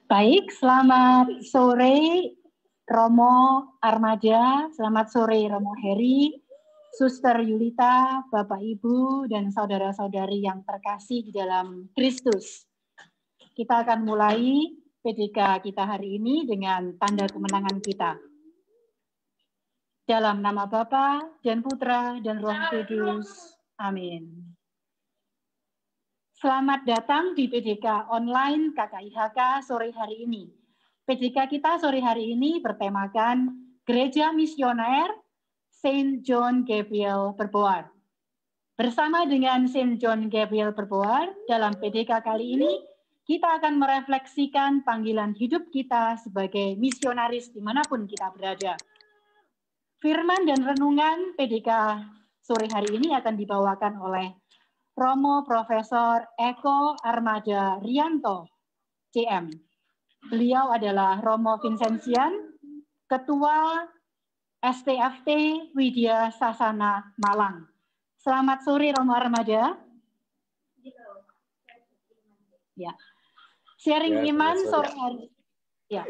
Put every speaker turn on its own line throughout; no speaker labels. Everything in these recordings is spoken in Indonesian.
Baik, selamat sore Romo Armada, selamat sore Romo Heri, Suster Yulita, Bapak Ibu, dan saudara-saudari yang terkasih di dalam Kristus. Kita akan mulai PDK kita hari ini dengan tanda kemenangan kita. Dalam nama Bapa dan Putra dan Roh Kudus. Amin. Selamat datang di PDK online KKIHK sore hari ini. PDK kita sore hari ini bertemakan Gereja Misioner Saint John Gabriel Berboar. Bersama dengan Saint John Gabriel Berboar, dalam PDK kali ini kita akan merefleksikan panggilan hidup kita sebagai misionaris dimanapun kita berada. Firman dan renungan PDK sore hari ini akan dibawakan oleh Romo Profesor Eko Armada Rianto, CM. Beliau adalah Romo Vincenzian, Ketua STFT Widya Sasana Malang. Selamat sore Romo Armada. Ya. Sharing iman sore hari. Ya.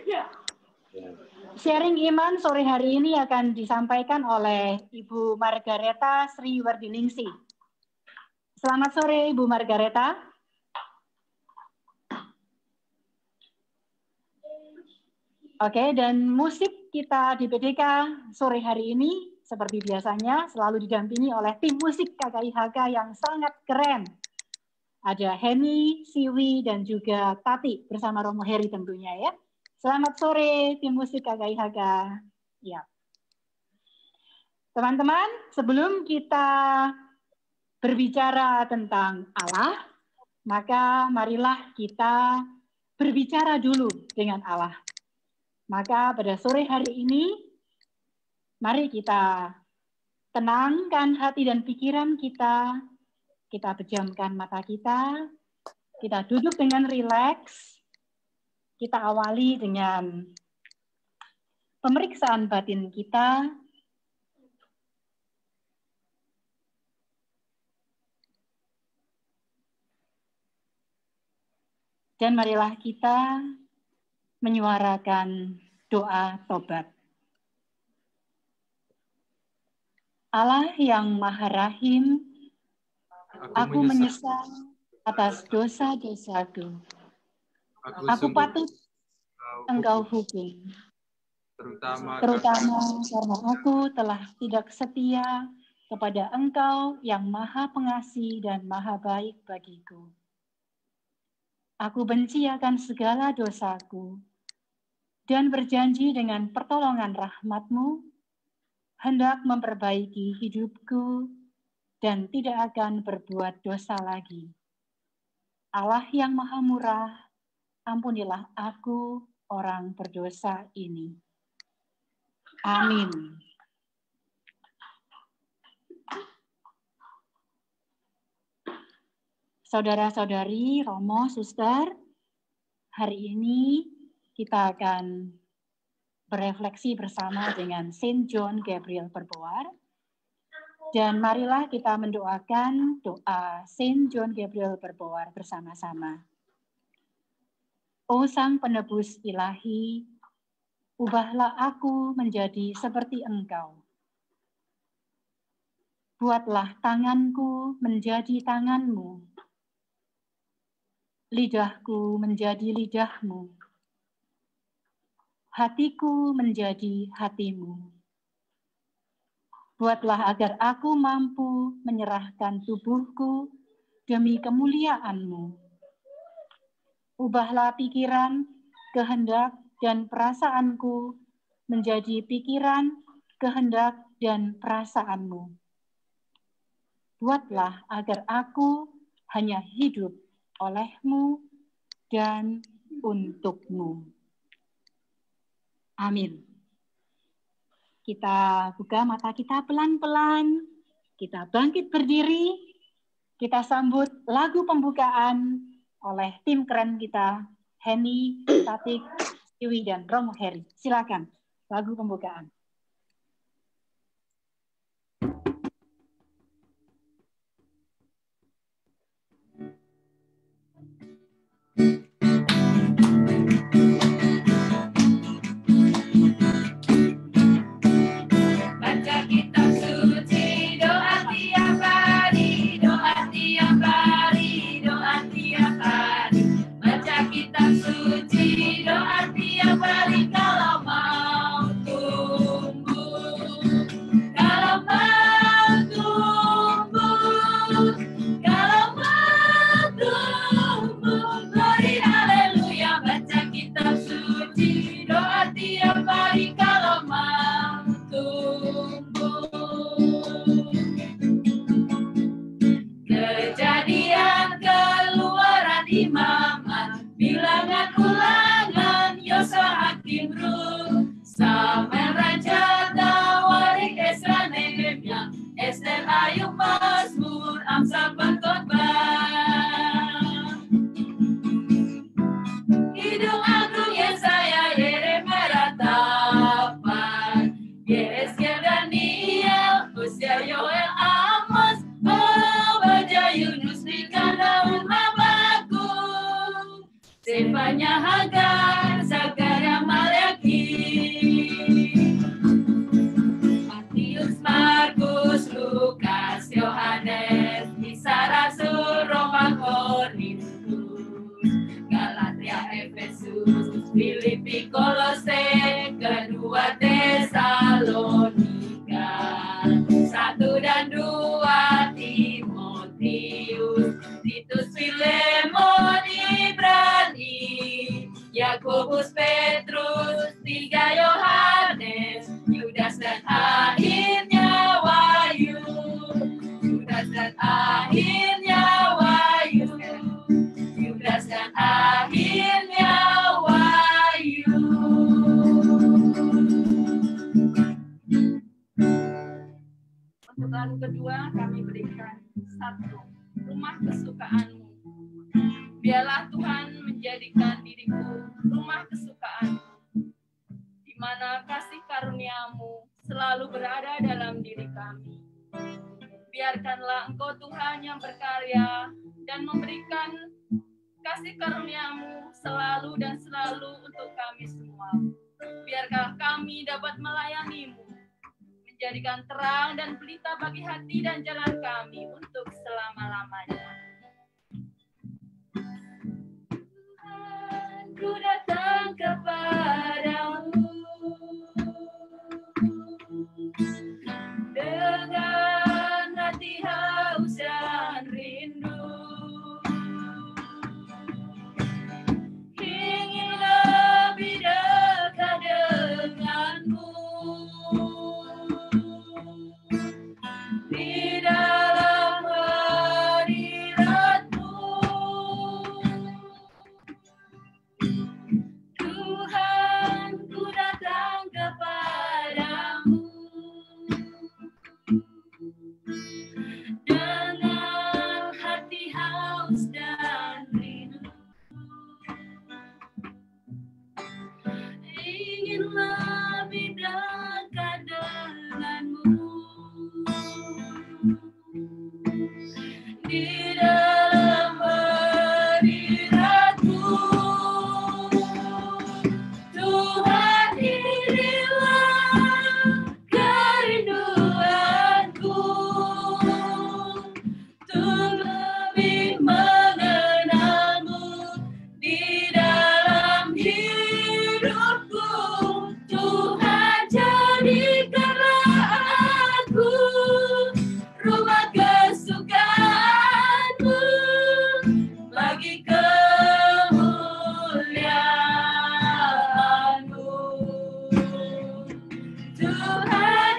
Sharing iman sore hari ini akan disampaikan oleh Ibu Margareta Sri Wardiningsi. Selamat sore, Ibu Margareta. Oke, dan musik kita di PDK sore hari ini, seperti biasanya, selalu didampingi oleh tim musik KKIHK yang sangat keren. Ada Henny, Siwi, dan juga Tati bersama Romo Heri tentunya ya. Selamat sore, tim musik KKIHK. Ya. Teman-teman, sebelum kita berbicara tentang Allah, maka marilah kita berbicara dulu dengan Allah. Maka pada sore hari ini, mari kita tenangkan hati dan pikiran kita pejamkan mata kita duduk dengan rileks, kita awali dengan pemeriksaan batin kita. Dan marilah kita menyuarakan doa tobat. Allah yang Maha Rahim, aku menyesal atas dosa-dosaku. Aku patut Engkau hukum, terutama karena aku telah tidak setia kepada Engkau yang Maha Pengasih dan Maha Baik bagiku. Aku benci akan segala dosaku dan berjanji dengan pertolongan rahmat-Mu hendak memperbaiki hidupku dan tidak akan berbuat dosa lagi. Allah yang Maha Murah, ampunilah aku orang berdosa ini. Amin. Saudara-saudari, Romo, Suster, hari ini kita akan berefleksi bersama dengan Saint John Gabriel Berboar. Dan marilah kita mendoakan doa Saint John Gabriel Berboar bersama-sama. O Sang Penebus Ilahi, ubahlah aku menjadi seperti Engkau. Buatlah tanganku menjadi tangan-Mu, lidahku menjadi lidah-Mu, hatiku menjadi hati-Mu. Buatlah agar aku mampu menyerahkan tubuhku demi kemuliaan-Mu. Ubahlah pikiran, kehendak, dan perasaanku menjadi pikiran kehendak dan perasaanmu. Buatlah agar aku hanya hidup olehmu dan untukmu. Amin. Kita buka mata kita pelan-pelan, kita bangkit berdiri, kita sambut lagu pembukaan oleh tim keren kita, Henny, Tatik, Siwi, dan Romo Heri. Silakan, lagu pembukaan.
Yakobus, Petrus, 3 Yohanes, Yudas dan akhirnya Wahyu. Yudas dan akhirnya Wahyu. Yudas dan akhirnya Wahyu. Untuk lagu kedua kami berikan 1, Rumah Kesukaanmu. Biarlah Tuhan menjadikan diriku rumah kesukaanmu, di mana kasih karuniamu selalu berada dalam diri kami. Biarkanlah Engkau Tuhan yang berkarya dan memberikan kasih karuniamu selalu dan selalu untuk kami semua. Biarkah kami dapat melayanimu, menjadikan terang dan pelita bagi hati dan jalan kami untuk selama-lamanya. Ku datang kepadamu dengan hati haus dan rindu, ingin lebih dekat denganmu, di dalam hadiratmu. Tuhan, ku datang kepadamu dengan hati haus dan rindu, ingin lebih dekat denganmu, di dalam hadiratmu. Tuhan, inilah kerinduanku, untuk lebih mengenalmu di dalam hidupku. Tuhan, jadikanlah aku rumah kesukaanmu bagi kemuliaanmu. Tuhan,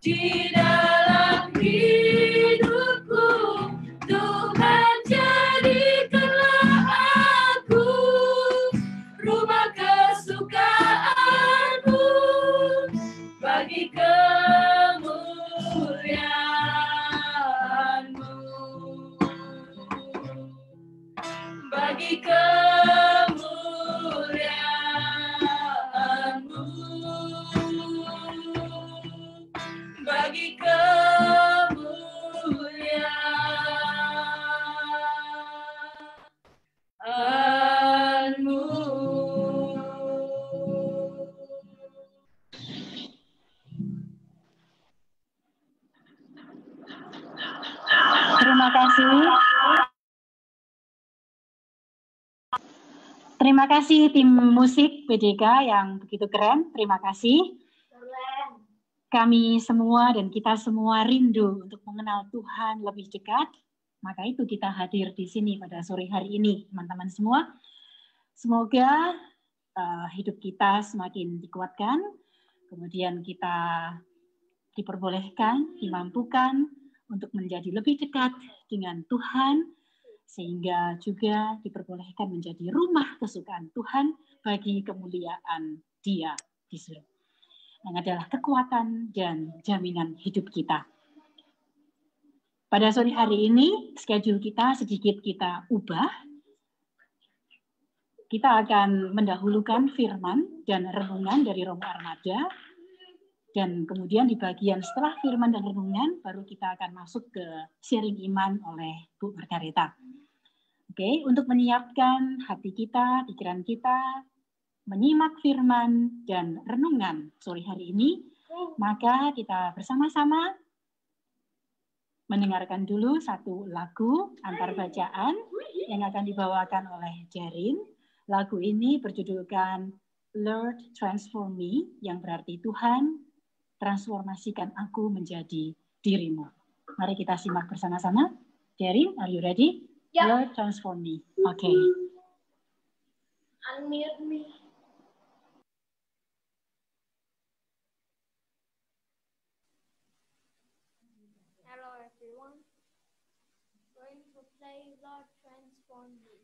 di dalam hidupku. Tuhan, jadikanlah aku rumah kesukaanmu bagi kemuliaan-Mu, bagi kemuliaan-Mu, bagi kemuliaan-Mu.
Terima kasih. Terima kasih tim musik PDK yang begitu keren. Terima kasih. Kami semua dan kita semua rindu untuk mengenal Tuhan lebih dekat. Maka itu kita hadir di sini pada sore hari ini, teman-teman semua. Semoga hidup kita semakin dikuatkan, kemudian kita diperbolehkan, dimampukan untuk menjadi lebih dekat dengan Tuhan, sehingga juga diperbolehkan menjadi rumah kesukaan Tuhan bagi kemuliaan Dia di surga, yang adalah kekuatan dan jaminan hidup kita. Pada sore hari ini, schedule kita sedikit kita ubah. Kita akan mendahulukan firman dan renungan dari Romo Armada, dan kemudian di bagian setelah firman dan renungan, baru kita akan masuk ke sharing iman oleh Bu Margareta. Oke, untuk menyiapkan hati kita, pikiran kita, menyimak firman dan renungan sore hari ini, maka kita bersama-sama mendengarkan dulu satu lagu antar bacaan yang akan dibawakan oleh Jarin. Lagu ini berjudulkan Lord Transform Me, yang berarti Tuhan, transformasikan aku menjadi dirimu. Mari kita simak bersama-sama. Jarin, are you ready?
Yeah.
Lord Transform Me. Okay.
Unmute me. Hello everyone. Going to play Lord Transform Me.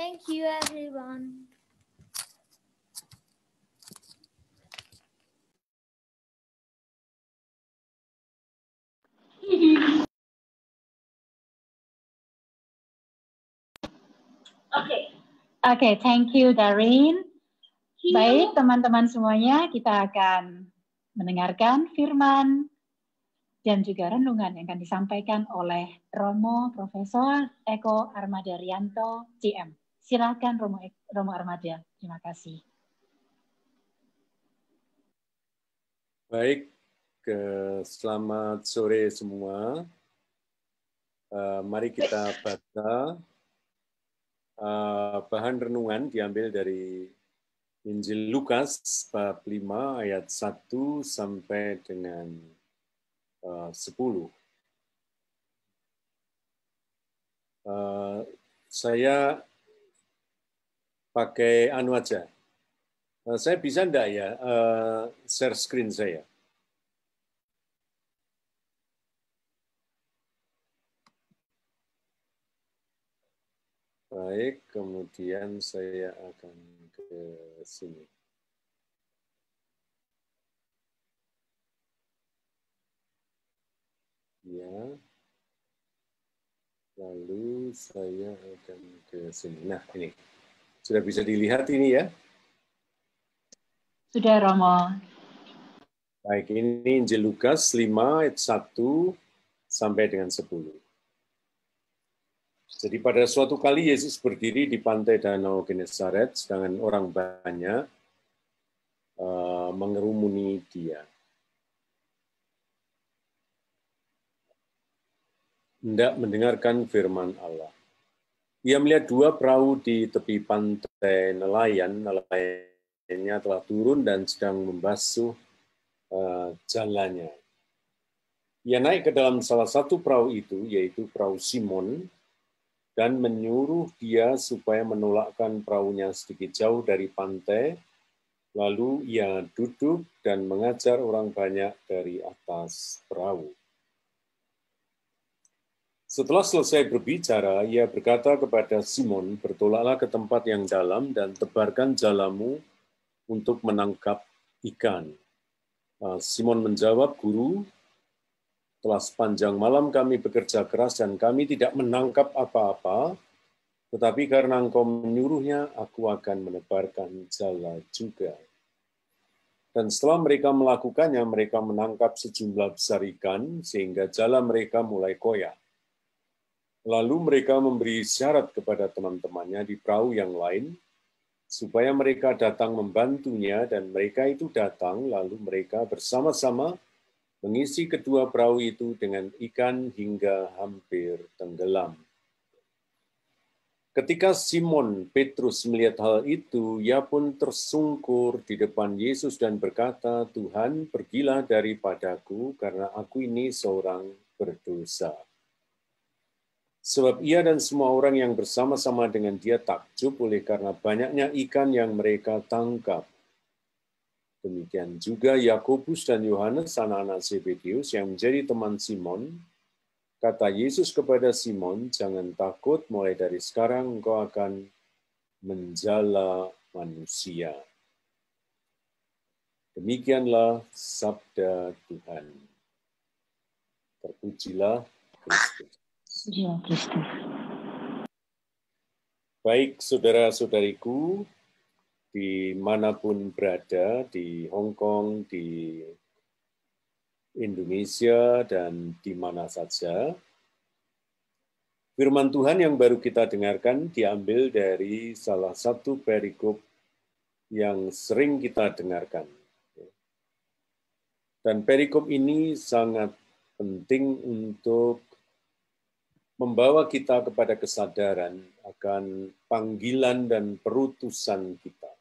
Thank you, everyone.
Oke, thank you, Darin. Baik, teman-teman semuanya, kita akan mendengarkan firman dan juga renungan yang akan disampaikan oleh Romo Profesor Eko Armadarianto, CM. Silakan Romo Armada. Terima kasih.
Baik, selamat sore semua. Mari kita baca bahan renungan diambil dari Injil Lukas bab 5 ayat 1 sampai dengan 10. Saya pakai anu aja. Saya bisa enggak ya share screen saya? Baik, kemudian saya akan ke sini. Ya. Lalu saya akan ke sini. Nah, ini. Sudah bisa dilihat ini ya?
Sudah, Romo.
Baik, ini Injil Lukas 5 ayat 1 sampai dengan 10. Jadi pada suatu kali Yesus berdiri di pantai Danau Genesaret, sedangkan orang banyak mengerumuni dia. Hendak mendengarkan firman Allah. Ia melihat dua perahu di tepi pantai nelayannya telah turun dan sedang membasuh jalannya. Ia naik ke dalam salah satu perahu itu, yaitu perahu Simon, dan menyuruh dia supaya menolakkan perahunya sedikit jauh dari pantai. Lalu ia duduk dan mengajar orang banyak dari atas perahu. Setelah selesai berbicara, ia berkata kepada Simon, "Bertolaklah ke tempat yang dalam dan tebarkan jalamu untuk menangkap ikan." Simon menjawab, "Guru, telah sepanjang malam kami bekerja keras dan kami tidak menangkap apa-apa, tetapi karena Engkau menyuruhnya, aku akan menebarkan jala juga." Dan setelah mereka melakukannya, mereka menangkap sejumlah besar ikan, sehingga jala mereka mulai koyak. Lalu mereka memberi syarat kepada teman-temannya di perahu yang lain, supaya mereka datang membantunya, dan mereka itu datang, lalu mereka bersama-sama mengisi kedua perahu itu dengan ikan hingga hampir tenggelam. Ketika Simon Petrus melihat hal itu, ia pun tersungkur di depan Yesus dan berkata, "Tuhan, pergilah daripadaku, karena aku ini seorang berdosa." Sebab ia dan semua orang yang bersama-sama dengan dia takjub oleh karena banyaknya ikan yang mereka tangkap. Demikian juga Yakobus dan Yohanes, anak-anak Zebedeus, yang menjadi teman Simon. Kata Yesus kepada Simon, "Jangan takut, mulai dari sekarang engkau akan menjala manusia." Demikianlah sabda Tuhan. Terpujilah Kristus.
Ya, Kristus.
Baik, saudara-saudariku, dimanapun berada, di Hong Kong, di Indonesia, dan di mana saja, firman Tuhan yang baru kita dengarkan diambil dari salah satu perikop yang sering kita dengarkan. Dan perikop ini sangat penting untuk membawa kita kepada kesadaran akan panggilan dan perutusan kita.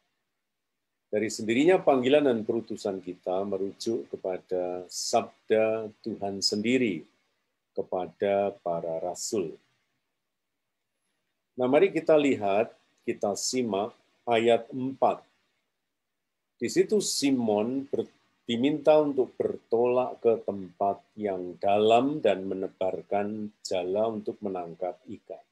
Dari sendirinya panggilan dan perutusan kita merujuk kepada sabda Tuhan sendiri kepada para rasul. Nah, mari kita lihat, kita simak ayat 4. Di situ Simon diminta untuk bertolak ke tempat yang dalam dan menebarkan jala untuk menangkap ikan.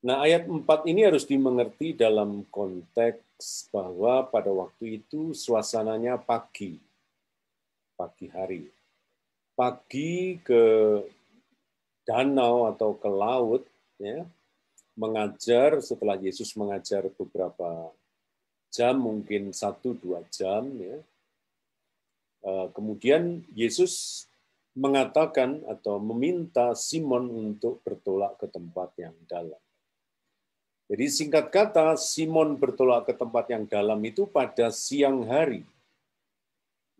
Nah, ayat 4 ini harus dimengerti dalam konteks bahwa pada waktu itu suasananya pagi hari. Pagi ke danau atau ke laut, ya, mengajar setelah Yesus mengajar beberapa jam, mungkin 1-2 jam, ya. Kemudian Yesus mengatakan atau meminta Simon untuk bertolak ke tempat yang dalam. Jadi singkat kata, Simon bertolak ke tempat yang dalam itu pada siang hari.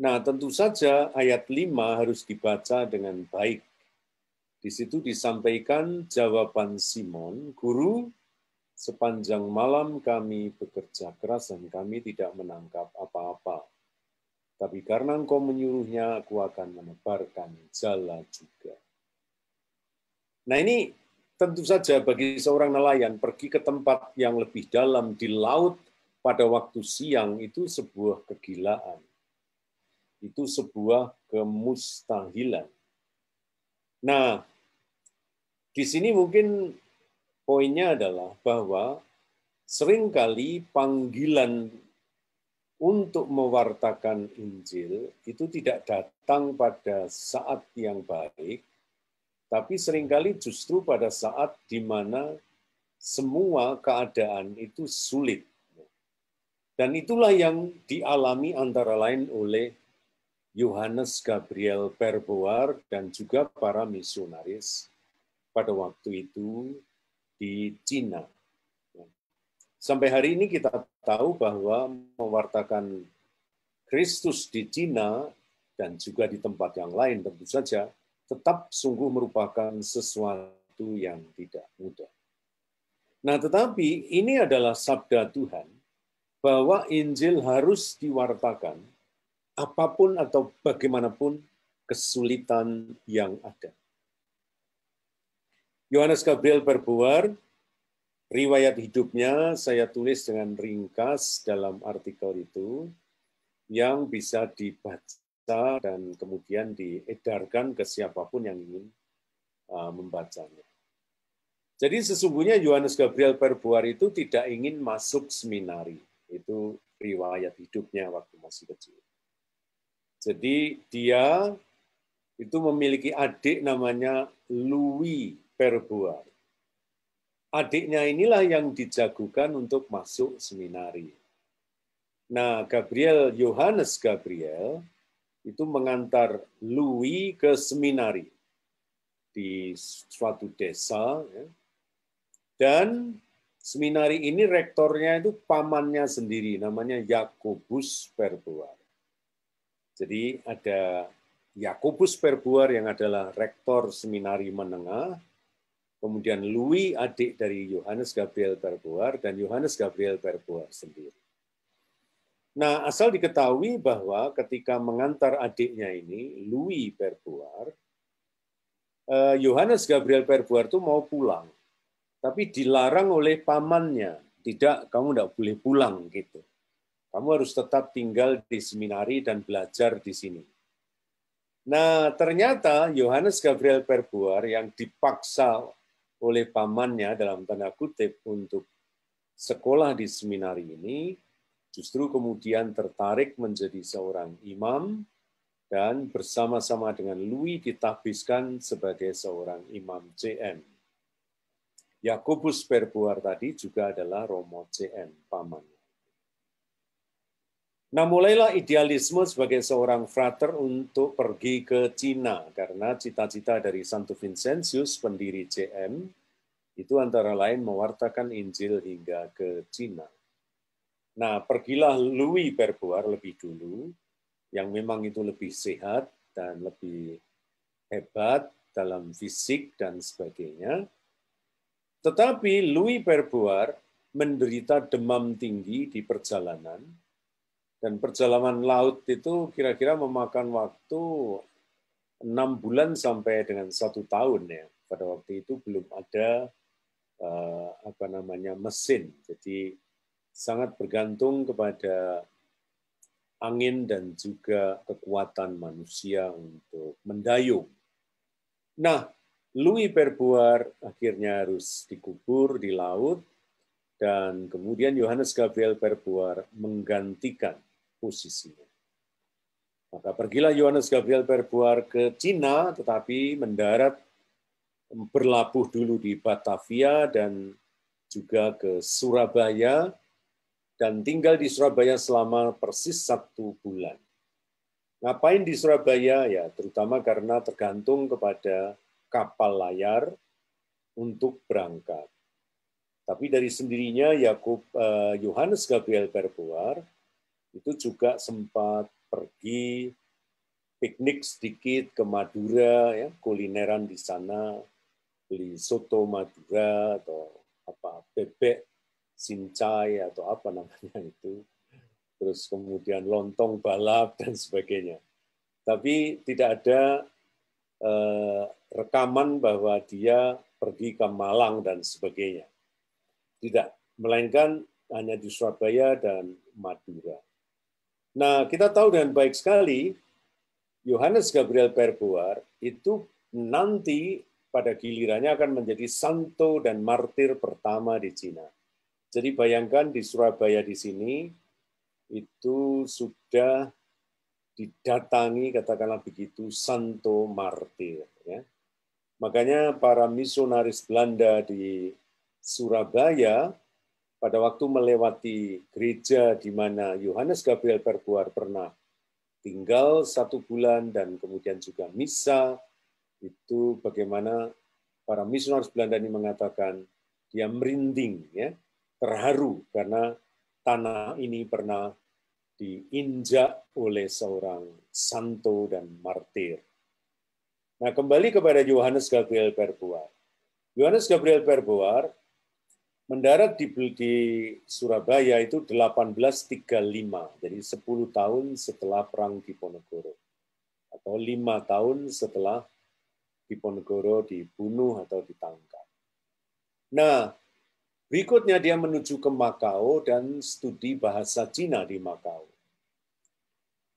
Nah, tentu saja ayat 5 harus dibaca dengan baik. Di situ disampaikan jawaban Simon, "Guru, sepanjang malam kami bekerja keras dan kami tidak menangkap apa-apa. Tapi karena Engkau menyuruhnya, aku akan menebarkan jala juga." Nah, ini tentu saja bagi seorang nelayan pergi ke tempat yang lebih dalam di laut pada waktu siang itu sebuah kegilaan. Itu sebuah kemustahilan. Nah, di sini mungkin poinnya adalah bahwa seringkali panggilan untuk mewartakan Injil itu tidak datang pada saat yang baik, tapi seringkali justru pada saat di mana semua keadaan itu sulit. Dan itulah yang dialami antara lain oleh Johannes Gabriel Perboar dan juga para misionaris pada waktu itu di Cina. Sampai hari ini kita tahu bahwa mewartakan Kristus di Cina dan juga di tempat yang lain tentu saja tetap sungguh merupakan sesuatu yang tidak mudah. Nah, tetapi ini adalah sabda Tuhan bahwa Injil harus diwartakan apapun atau bagaimanapun kesulitan yang ada. Johannes Gabriel Perboar, riwayat hidupnya saya tulis dengan ringkas dalam artikel itu yang bisa dibaca dan kemudian diedarkan ke siapapun yang ingin membacanya. Jadi sesungguhnya Johannes Gabriel Perboar itu tidak ingin masuk seminari. Itu riwayat hidupnya waktu masih kecil. Jadi dia itu memiliki adik namanya Louis Perboar. Adiknya inilah yang dijagokan untuk masuk seminari. Nah, Johannes Gabriel itu mengantar Louis ke seminari di suatu desa, ya. Dan seminari ini rektornya itu pamannya sendiri, namanya Yakobus Perboar. Jadi ada Yakobus Perboar yang adalah rektor seminari menengah, kemudian Louis adik dari Johannes Gabriel Perboar, dan Johannes Gabriel Perboar sendiri. Nah, asal diketahui bahwa ketika mengantar adiknya ini, Louis Perboar, Johannes Gabriel Perboar itu mau pulang, tapi dilarang oleh pamannya. Tidak, kamu tidak boleh pulang gitu. Kamu harus tetap tinggal di seminari dan belajar di sini. Nah, ternyata Johannes Gabriel Perboar yang dipaksa oleh pamannya dalam tanda kutip untuk sekolah di seminari ini, justru kemudian tertarik menjadi seorang imam dan bersama-sama dengan Louis ditahbiskan sebagai seorang imam CM. Yakobus Perboar tadi juga adalah Romo CM, pamannya. Nah, mulailah idealisme sebagai seorang frater untuk pergi ke Cina, karena cita-cita dari Santo Vincentius, pendiri CM, itu antara lain mewartakan Injil hingga ke Cina. Nah, pergilah Louis Perboar lebih dulu, yang memang itu lebih sehat dan lebih hebat dalam fisik dan sebagainya. Tetapi Louis Perboar menderita demam tinggi di perjalanan, dan perjalanan laut itu kira-kira memakan waktu 6 bulan sampai dengan 1 tahun ya. Pada waktu itu belum ada mesin, jadi sangat bergantung kepada angin dan juga kekuatan manusia untuk mendayung. Nah, Louis Perboar akhirnya harus dikubur di laut, dan kemudian Johannes Gabriel Perboar menggantikan posisinya. Maka pergilah Johannes Gabriel Perboar ke Cina, tetapi mendarat berlabuh dulu di Batavia dan juga ke Surabaya, dan tinggal di Surabaya selama persis 1 bulan. Ngapain di Surabaya? Ya, terutama karena tergantung kepada kapal layar untuk berangkat. Tapi dari sendirinya Yohanes Gabriel Perbuar itu juga sempat pergi piknik sedikit ke Madura, ya, kulineran di sana, beli soto Madura atau bebek sincai atau apa namanya itu, terus kemudian lontong balap dan sebagainya. Tapi tidak ada rekaman bahwa dia pergi ke Malang dan sebagainya. Tidak, melainkan hanya di Surabaya dan Madura. Nah, kita tahu dengan baik sekali Yohanes Gabriel Perbuar itu nanti pada gilirannya akan menjadi santo dan martir pertama di Cina. Jadi bayangkan di Surabaya di sini itu sudah didatangi, katakanlah begitu, santo martir. Ya. Makanya para misionaris Belanda di Surabaya pada waktu melewati gereja di mana Yohanes Gabriel Perbuar pernah tinggal 1 bulan dan kemudian juga misa, itu bagaimana para misionaris Belanda ini mengatakan dia merinding, ya, terharu karena tanah ini pernah diinjak oleh seorang santo dan martir. Nah, kembali kepada Yohanes Gabriel Perbuar. Yohanes Gabriel Perbuar mendarat di Surabaya itu 1835, jadi 10 tahun setelah Perang Diponegoro, atau 5 tahun setelah Diponegoro dibunuh atau ditangkap. Nah, berikutnya dia menuju ke Makau dan studi bahasa Cina di Makau.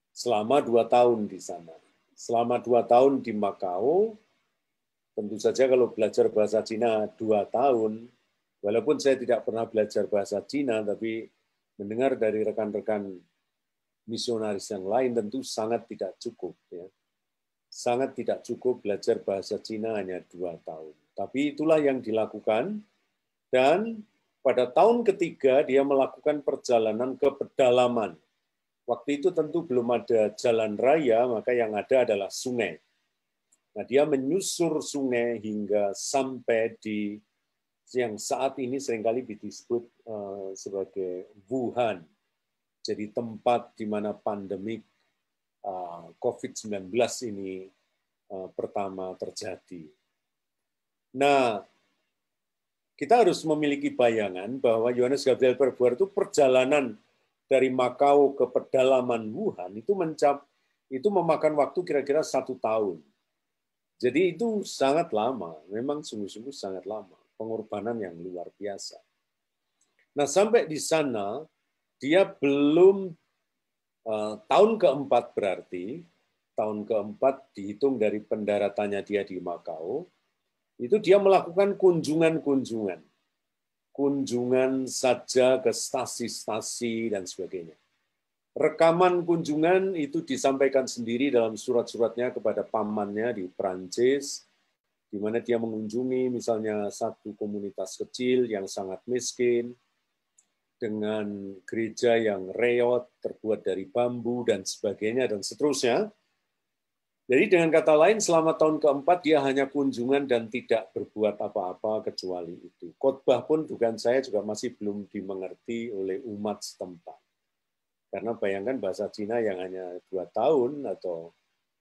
Selama 2 tahun di sana. Selama 2 tahun di Makau, tentu saja kalau belajar bahasa Cina 2 tahun, walaupun saya tidak pernah belajar bahasa Cina, tapi mendengar dari rekan-rekan misionaris yang lain tentu sangat tidak cukup. Ya. Sangat tidak cukup belajar bahasa Cina hanya 2 tahun. Tapi itulah yang dilakukan, dan pada tahun ketiga dia melakukan perjalanan ke pedalaman. Waktu itu tentu belum ada jalan raya, maka yang ada adalah sungai. Nah, dia menyusur sungai hingga sampai di yang saat ini seringkali disebut sebagai Wuhan, jadi tempat di mana pandemik COVID-19 ini pertama terjadi. Nah, kita harus memiliki bayangan bahwa Yohanes Gabriel Perbuar itu perjalanan dari Makau ke pedalaman Wuhan itu memakan waktu kira-kira 1 tahun. Jadi itu sangat lama, memang sungguh-sungguh sangat lama. Pengorbanan yang luar biasa. Nah, sampai di sana dia belum tahun keempat, berarti tahun keempat dihitung dari pendaratannya dia di Makau, itu dia melakukan kunjungan saja ke stasi-stasi dan sebagainya. Rekaman kunjungan itu disampaikan sendiri dalam surat-suratnya kepada pamannya di Prancis, di mana dia mengunjungi misalnya satu komunitas kecil yang sangat miskin, dengan gereja yang reot, terbuat dari bambu, dan sebagainya, dan seterusnya. Jadi dengan kata lain, selama tahun keempat dia hanya kunjungan dan tidak berbuat apa-apa kecuali itu. Khotbah pun dugaan saya juga masih belum dimengerti oleh umat setempat. Karena bayangkan bahasa Cina yang hanya 2 tahun atau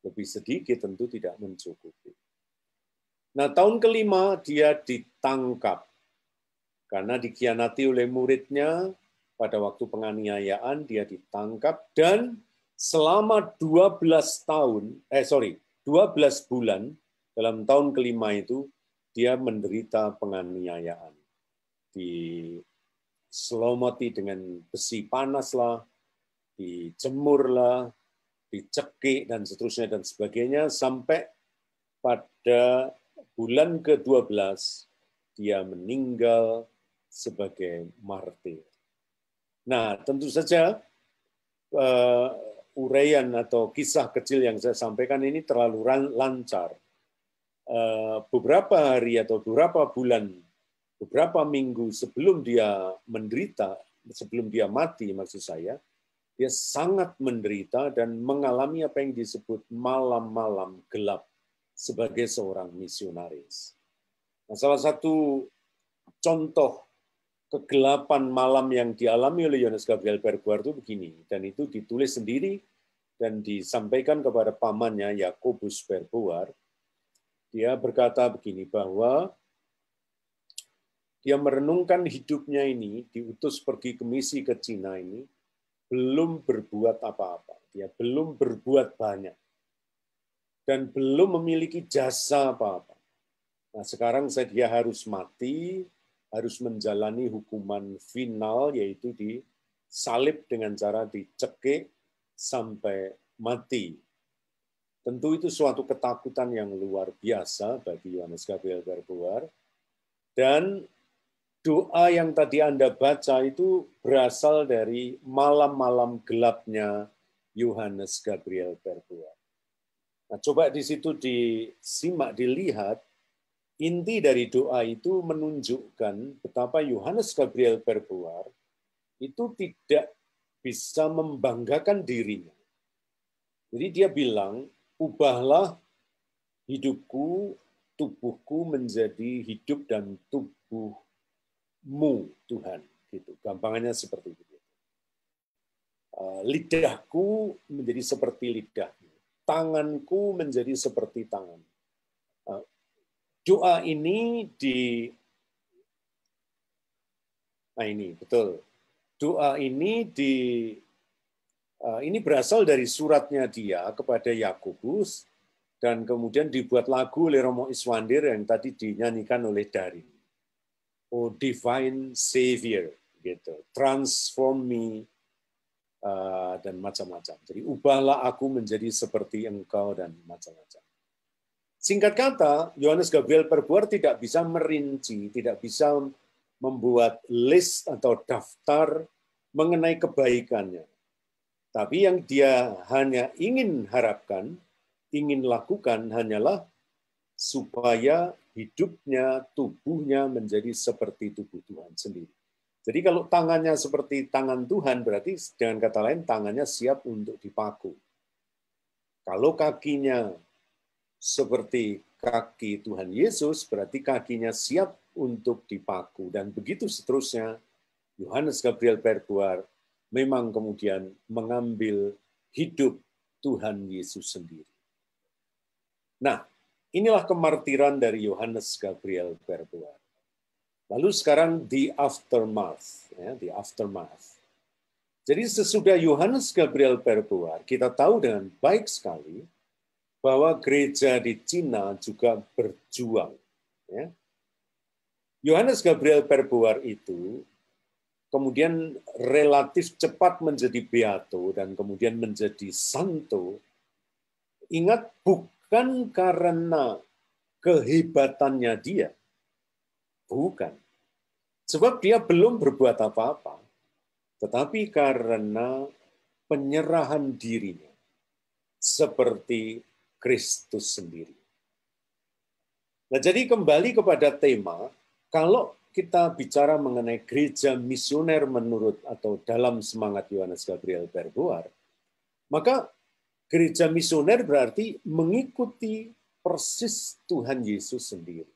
lebih sedikit tentu tidak mencukupi. Nah, tahun kelima dia ditangkap karena dikhianati oleh muridnya. Pada waktu penganiayaan dia ditangkap dan selama 12 bulan dalam tahun kelima itu dia menderita penganiayaan. Diselomoti dengan besi panas lah, dijemur lah, dicekik dan seterusnya dan sebagainya, sampai pada bulan ke-12 dia meninggal sebagai martir. Nah, tentu saja uraian atau kisah kecil yang saya sampaikan ini terlalu lancar. Beberapa hari atau beberapa bulan, beberapa minggu sebelum dia menderita, sebelum dia mati maksud saya, Dia sangat menderita dan mengalami apa yang disebut malam-malam gelap sebagai seorang misionaris. Nah, salah satu contoh kegelapan malam yang dialami oleh Yohanes Gabriel Bergward itu begini, dan itu ditulis sendiri dan disampaikan kepada pamannya Yakobus Bergward. Dia berkata begini, bahwa dia merenungkan hidupnya ini, diutus pergi ke misi ke Cina ini, belum berbuat apa-apa. Dia belum berbuat banyak. Dan belum memiliki jasa apa-apa. Nah, sekarang dia harus mati, harus menjalani hukuman final, yaitu disalib dengan cara dicekik sampai mati. Tentu itu suatu ketakutan yang luar biasa bagi Yohanes Gabriel Bergward. Dan doa yang tadi Anda baca itu berasal dari malam-malam gelapnya Yohanes Gabriel Bergward. Nah, coba di situ disimak, dilihat, inti dari doa itu menunjukkan betapa Yohanes Gabriel Bergward itu tidak bisa membanggakan dirinya. Jadi dia bilang, ubahlah hidupku, tubuhku menjadi hidup dan tubuh Tuhan, gitu. Gampangannya seperti itu. Lidahku menjadi seperti lidahmu, tanganku menjadi seperti tangan. Doa ini ini betul. Doa ini ini berasal dari suratnya dia kepada Yakobus dan kemudian dibuat lagu oleh Romo Iswandir yang tadi dinyanyikan oleh Darin. Oh divine Savior, gitu, transform me, dan macam-macam. Jadi ubahlah aku menjadi seperti Engkau dan macam-macam. Singkat kata, Yohanes Gabriel Bergward tidak bisa merinci, tidak bisa membuat list atau daftar mengenai kebaikannya. Tapi yang dia hanya ingin harapkan, ingin lakukan hanyalah supaya hidupnya, tubuhnya menjadi seperti tubuh Tuhan sendiri. Jadi kalau tangannya seperti tangan Tuhan, berarti dengan kata lain tangannya siap untuk dipaku. Kalau kakinya seperti kaki Tuhan Yesus, berarti kakinya siap untuk dipaku. Dan begitu seterusnya, Yohanes Gabriel Bergward memang kemudian mengambil hidup Tuhan Yesus sendiri. Nah, inilah kemartiran dari Yohanes Gabriel Bergward. Lalu sekarang the aftermath, ya, the aftermath. Jadi sesudah Yohanes Gabriel Bergward, kita tahu dengan baik sekali bahwa gereja di Cina juga berjuang. Ya. Yohanes Gabriel Bergward itu kemudian relatif cepat menjadi beato dan kemudian menjadi santo. Ingat, bukan karena kehebatannya dia. Bukan. Sebab dia belum berbuat apa-apa. Tetapi karena penyerahan dirinya. Seperti Kristus sendiri. Nah, jadi kembali kepada tema, kalau kita bicara mengenai gereja misioner menurut atau dalam semangat Yohanes Gabriel Bergward, maka gereja misioner berarti mengikuti persis Tuhan Yesus sendiri.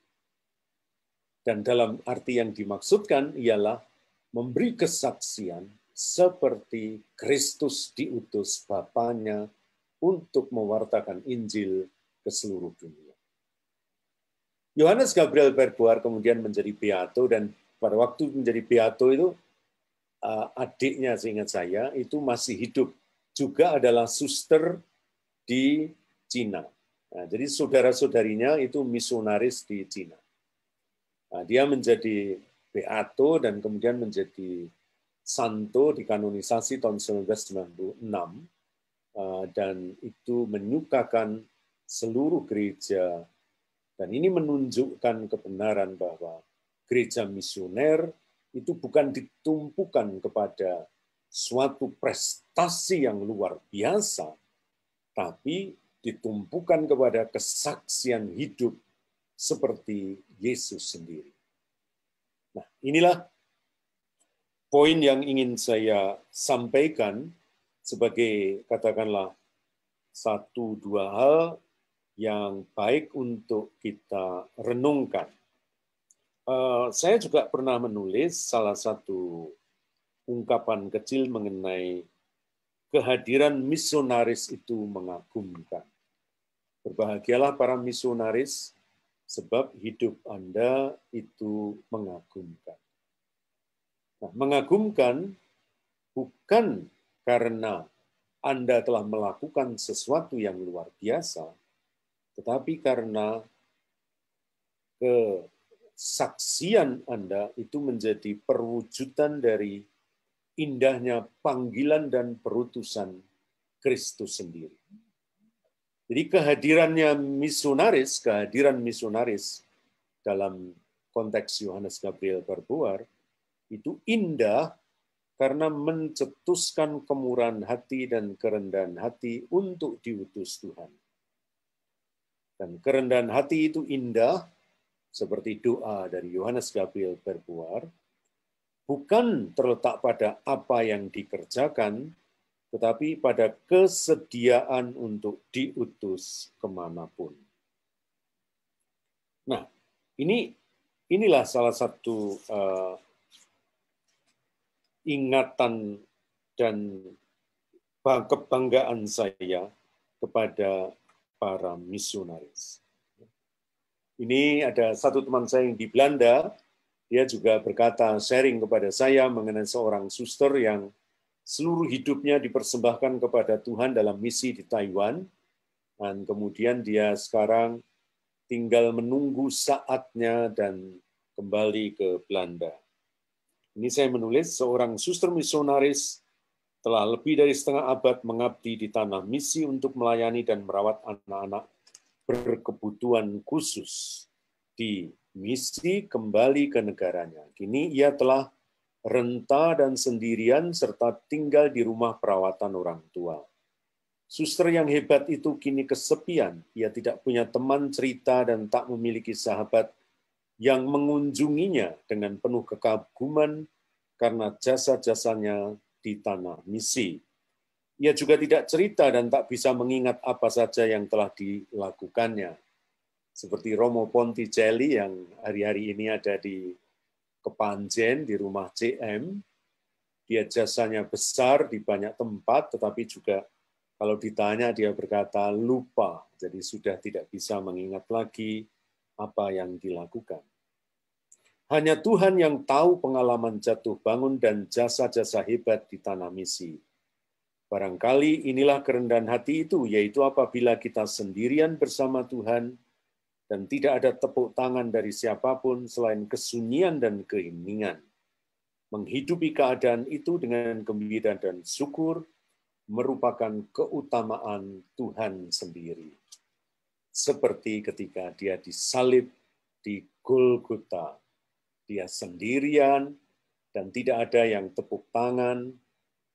Dan dalam arti yang dimaksudkan ialah memberi kesaksian seperti Kristus diutus Bapanya untuk mewartakan Injil ke seluruh dunia. Yohanes Gabriel Bergward kemudian menjadi beato, dan pada waktu menjadi beato itu adiknya, seingat saya, itu masih hidup. Juga adalah suster di Cina. Nah, jadi saudara-saudarinya itu misionaris di Cina. Nah, dia menjadi beato dan kemudian menjadi santo dikanonisasi tahun 1996, dan itu menyukakan seluruh gereja. Dan ini menunjukkan kebenaran bahwa gereja misioner itu bukan ditumpukan kepada suatu prestasi yang luar biasa, tapi ditumpukan kepada kesaksian hidup seperti Yesus sendiri. Nah, inilah poin yang ingin saya sampaikan sebagai katakanlah satu dua hal yang baik untuk kita renungkan. Saya juga pernah menulis salah satu ungkapan kecil mengenai kehadiran misionaris itu mengagumkan. Berbahagialah para misionaris, sebab hidup Anda itu mengagumkan. Nah, mengagumkan bukan karena Anda telah melakukan sesuatu yang luar biasa, tetapi karena kesaksian Anda itu menjadi perwujudan dari indahnya panggilan dan perutusan Kristus sendiri. Jadi kehadiran misionaris dalam konteks Yohanes Gabriel Barboar itu indah karena mencetuskan kemurahan hati dan kerendahan hati untuk diutus Tuhan. Dan kerendahan hati itu indah, seperti doa dari Yohanes Gabriel Barboar, bukan terletak pada apa yang dikerjakan, tetapi pada kesediaan untuk diutus kemanapun. Nah, inilah salah satu ingatan dan kebanggaan saya kepada para misionaris. Ini ada satu teman saya yang di Belanda, dia juga berkata, sharing kepada saya mengenai seorang suster yang seluruh hidupnya dipersembahkan kepada Tuhan dalam misi di Taiwan, dan kemudian dia sekarang tinggal menunggu saatnya dan kembali ke Belanda. Ini saya menulis, seorang suster misionaris telah lebih dari setengah abad mengabdi di tanah misi untuk melayani dan merawat anak-anak berkebutuhan khusus di misi kembali ke negaranya. Kini ia telah renta dan sendirian serta tinggal di rumah perawatan orang tua. Suster yang hebat itu kini kesepian. Ia tidak punya teman cerita dan tak memiliki sahabat yang mengunjunginya dengan penuh kekaguman karena jasa-jasanya di tanah misi. Ia juga tidak cerita dan tak bisa mengingat apa saja yang telah dilakukannya. Seperti Romo Ponticelli yang hari-hari ini ada di Kepanjen, di rumah CM. Dia jasanya besar di banyak tempat, tetapi juga kalau ditanya dia berkata lupa, jadi sudah tidak bisa mengingat lagi apa yang dilakukan. Hanya Tuhan yang tahu pengalaman jatuh bangun dan jasa-jasa hebat di tanah misi. Barangkali inilah kerendahan hati itu, yaitu apabila kita sendirian bersama Tuhan dan tidak ada tepuk tangan dari siapapun selain kesunyian dan keheningan. Menghidupi keadaan itu dengan gembira dan syukur merupakan keutamaan Tuhan sendiri. Seperti ketika dia disalib di Golgota. Dia sendirian dan tidak ada yang tepuk tangan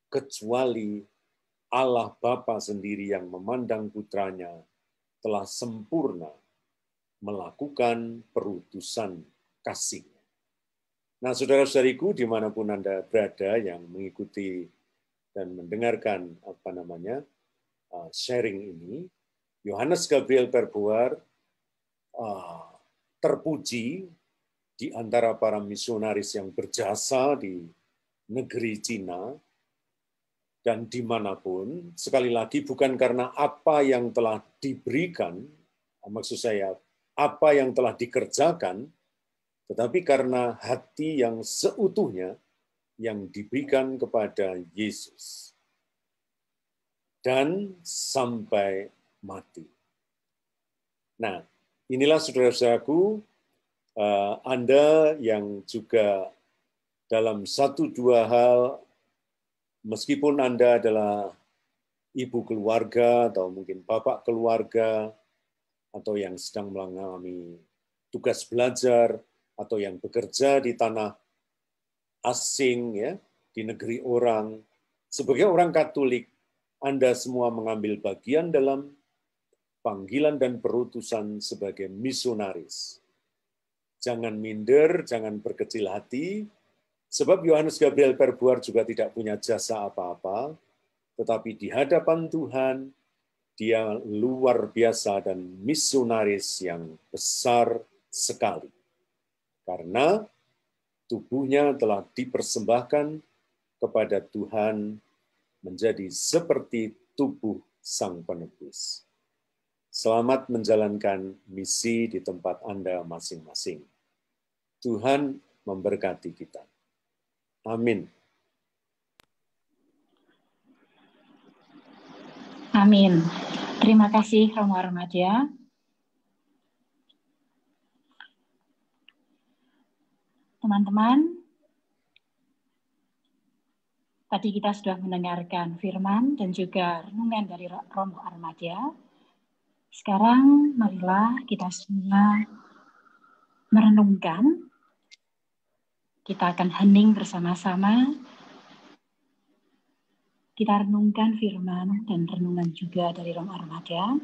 kecuali Allah Bapa sendiri yang memandang putranya telah sempurna melakukan perutusan kasih-Nya. Nah, saudara-saudariku, dimanapun Anda berada yang mengikuti dan mendengarkan sharing ini, Yohanes Gabriel Barboar terpuji di antara para misionaris yang berjasa di negeri Cina dan dimanapun, sekali lagi bukan karena apa yang telah diberikan, maksud saya apa yang telah dikerjakan, tetapi karena hati yang seutuhnya yang diberikan kepada Yesus. Dan sampai mati. Nah, inilah saudara-saudaraku, Anda yang juga dalam satu dua hal, meskipun Anda adalah ibu keluarga atau mungkin bapak keluarga, atau yang sedang mengalami tugas belajar, atau yang bekerja di tanah asing, ya, di negeri orang, sebagai orang Katolik, Anda semua mengambil bagian dalam panggilan dan perutusan sebagai misionaris. Jangan minder, jangan berkecil hati, sebab Yohanes Gabriel Barboar juga tidak punya jasa apa-apa, tetapi di hadapan Tuhan, dia luar biasa dan misionaris yang besar sekali. Karena tubuhnya telah dipersembahkan kepada Tuhan menjadi seperti tubuh Sang Penebus. Selamat menjalankan misi di tempat Anda masing-masing. Tuhan memberkati kita. Amin.
Amin. Terima kasih Romo Armada. Teman-teman, tadi kita sudah mendengarkan firman dan juga renungan dari Romo Armada. Sekarang marilah kita semua merenungkan. Kita akan hening bersama-sama. Kita renungkan firman dan renungan juga dari Romo Armada.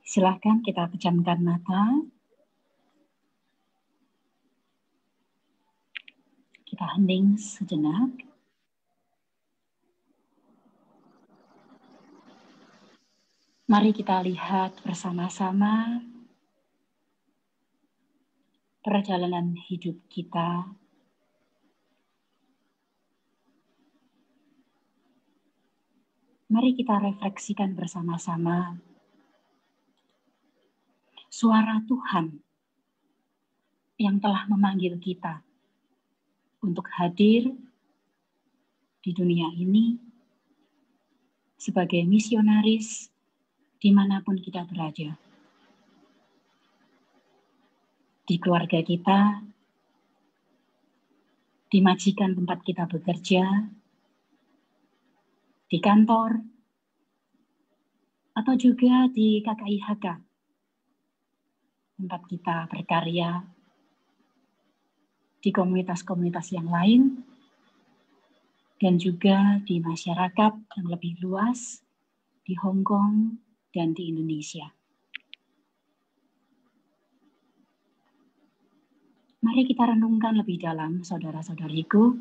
Silakan kita pejamkan mata. Kita hening sejenak. Mari kita lihat bersama-sama perjalanan hidup kita. Mari kita refleksikan bersama-sama suara Tuhan yang telah memanggil kita untuk hadir di dunia ini sebagai misionaris dimanapun kita berada. Di keluarga kita, di majikan tempat kita bekerja, di kantor, atau juga di KKIHK, tempat kita berkarya, di komunitas-komunitas yang lain, dan juga di masyarakat yang lebih luas, di Hong Kong dan di Indonesia. Mari kita renungkan lebih dalam, saudara-saudariku,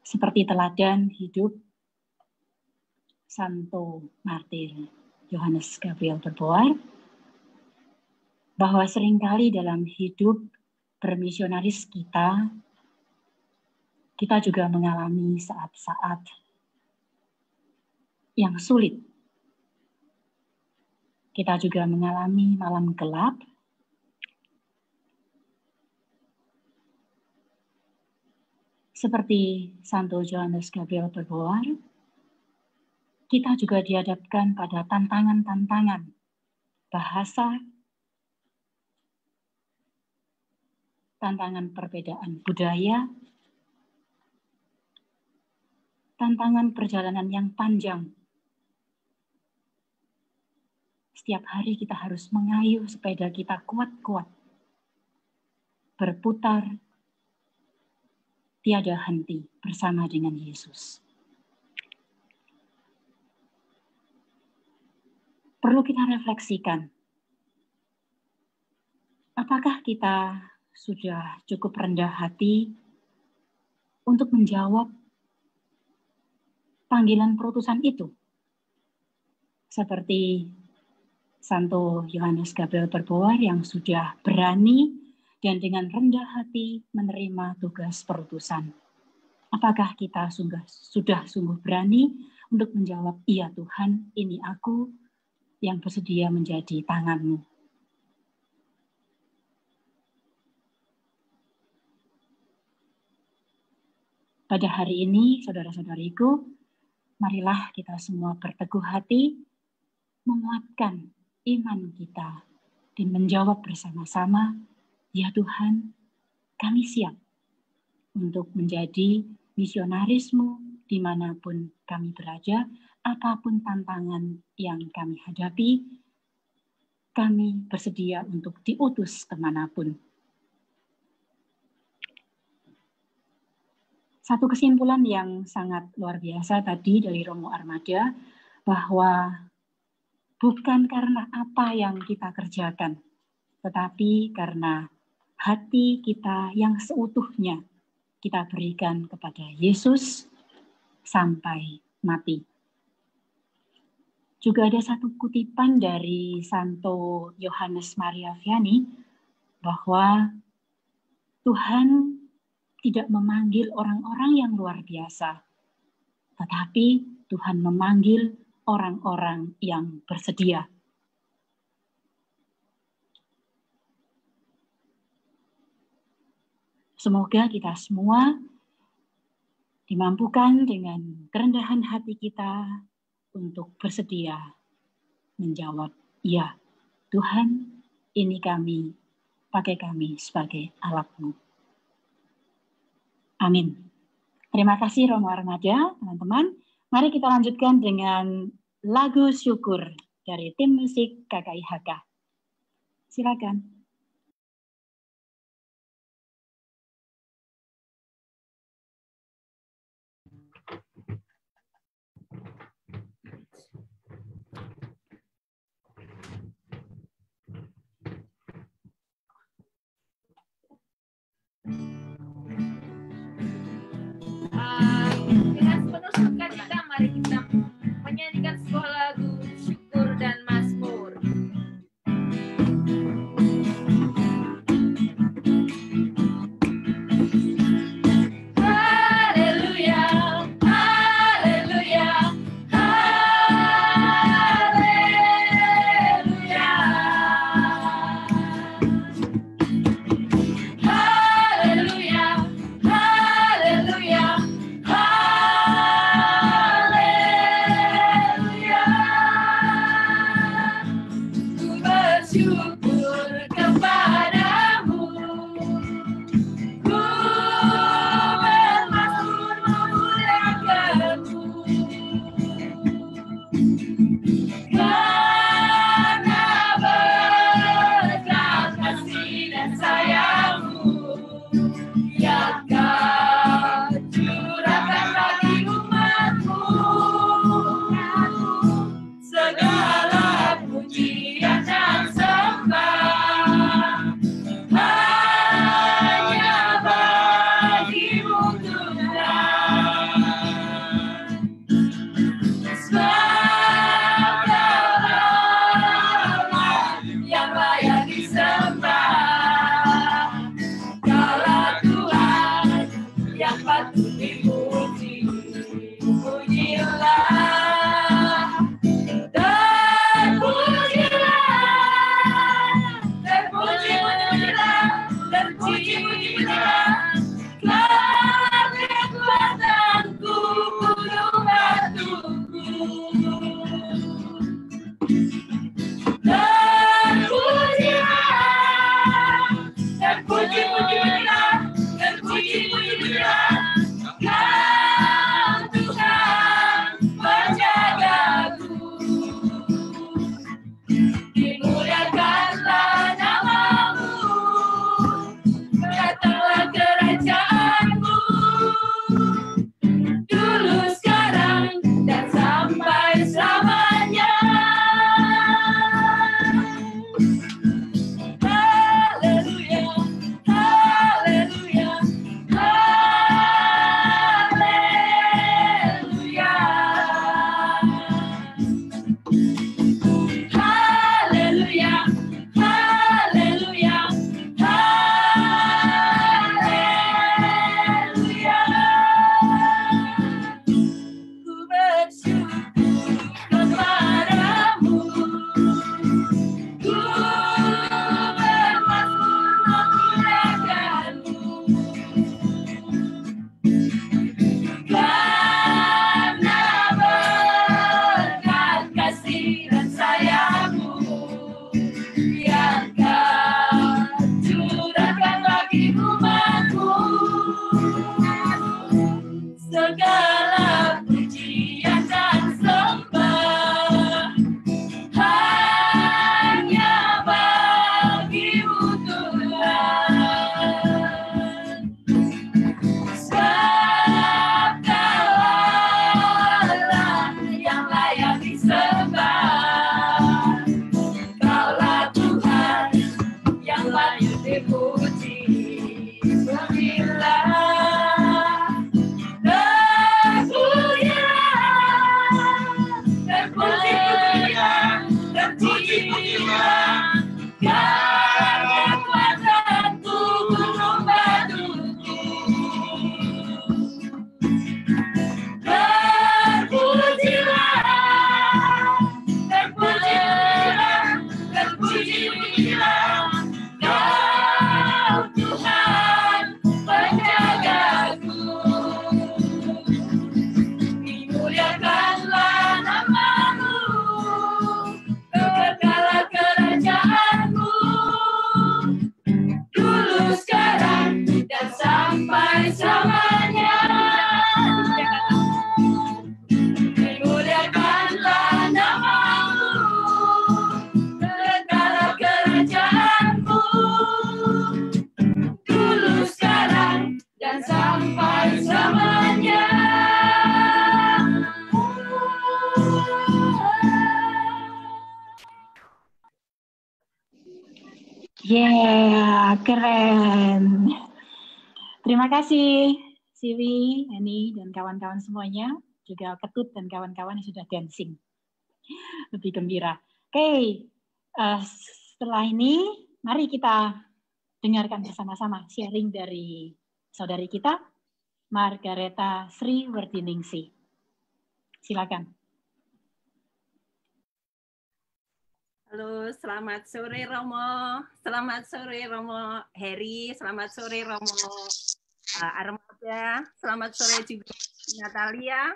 seperti teladan hidup Santo Martir Yohanes Gabriel Berboar, bahwa seringkali dalam hidup bermisionaris kita juga mengalami saat-saat yang sulit. Kita juga mengalami malam gelap. Seperti Santo Yohanes Gabriel Berboar, kita juga dihadapkan pada tantangan-tantangan bahasa, tantangan perbedaan budaya, tantangan perjalanan yang panjang. Setiap hari kita harus mengayuh sepeda kita kuat-kuat, berputar, tiada henti bersama dengan Yesus. Perlu kita refleksikan, apakah kita sudah cukup rendah hati untuk menjawab panggilan perutusan itu? Seperti Santo Yohanes Gabriel Berboar yang sudah berani dan dengan rendah hati menerima tugas perutusan. Apakah kita sudah sungguh berani untuk menjawab, "Iya Tuhan, ini aku yang bersedia menjadi tangan-Mu"? Pada hari ini, saudara-saudariku, marilah kita semua berteguh hati, menguatkan iman kita, dan menjawab bersama-sama, "Ya Tuhan, kami siap untuk menjadi misionaris-Mu dimanapun kami berada, apapun tantangan yang kami hadapi, kami bersedia untuk diutus kemanapun." Satu kesimpulan yang sangat luar biasa tadi dari Romo Armada, bahwa bukan karena apa yang kita kerjakan, tetapi karena hati kita yang seutuhnya kita berikan kepada Yesus sampai mati. Juga ada satu kutipan dari Santo Yohanes Maria Vianney bahwa Tuhan tidak memanggil orang-orang yang luar biasa, tetapi Tuhan memanggil orang-orang yang bersedia. Semoga kita semua dimampukan dengan kerendahan hati kita untuk bersedia menjawab, ya Tuhan, ini kami, pakai kami sebagai alat-Mu. Amin. Terima kasih Romo Remaja, teman-teman. Mari kita lanjutkan dengan lagu syukur dari tim musik KKIHK. Silakan.
Dengan sepenuh sukacita mari kita menyanyikan sebuah lagu syukur dan mazmur. Haleluya, haleluya, haleluya. Haleluya, haleluya.
Yang layak dipuji, Bismillah.
terpujilah, karena kekuatanku gunung batuku. Terpujilah, terpujilah, terpujilah, Kau Tuhan penjagaku. Dimuliakanlah nama-Mu, kebekarlah kerajaanmu, dulu sekarang dan sampai selamanya. Dimuliakanlah nama-Mu, kebekarlah kerajaanmu, dulu sekarang dan sampai selamanya.
Yeah, keren. Terima kasih Siwi, Eni, dan kawan-kawan semuanya. Juga Ketut dan kawan-kawan yang sudah dancing. Lebih gembira. Oke, setelah ini mari kita dengarkan bersama-sama sharing dari saudari kita, Margareta Sri Werdiningsih. Silakan.
Halo, selamat sore Romo. Selamat sore Romo Heri. Selamat sore Romo Armada. Selamat sore juga Natalia.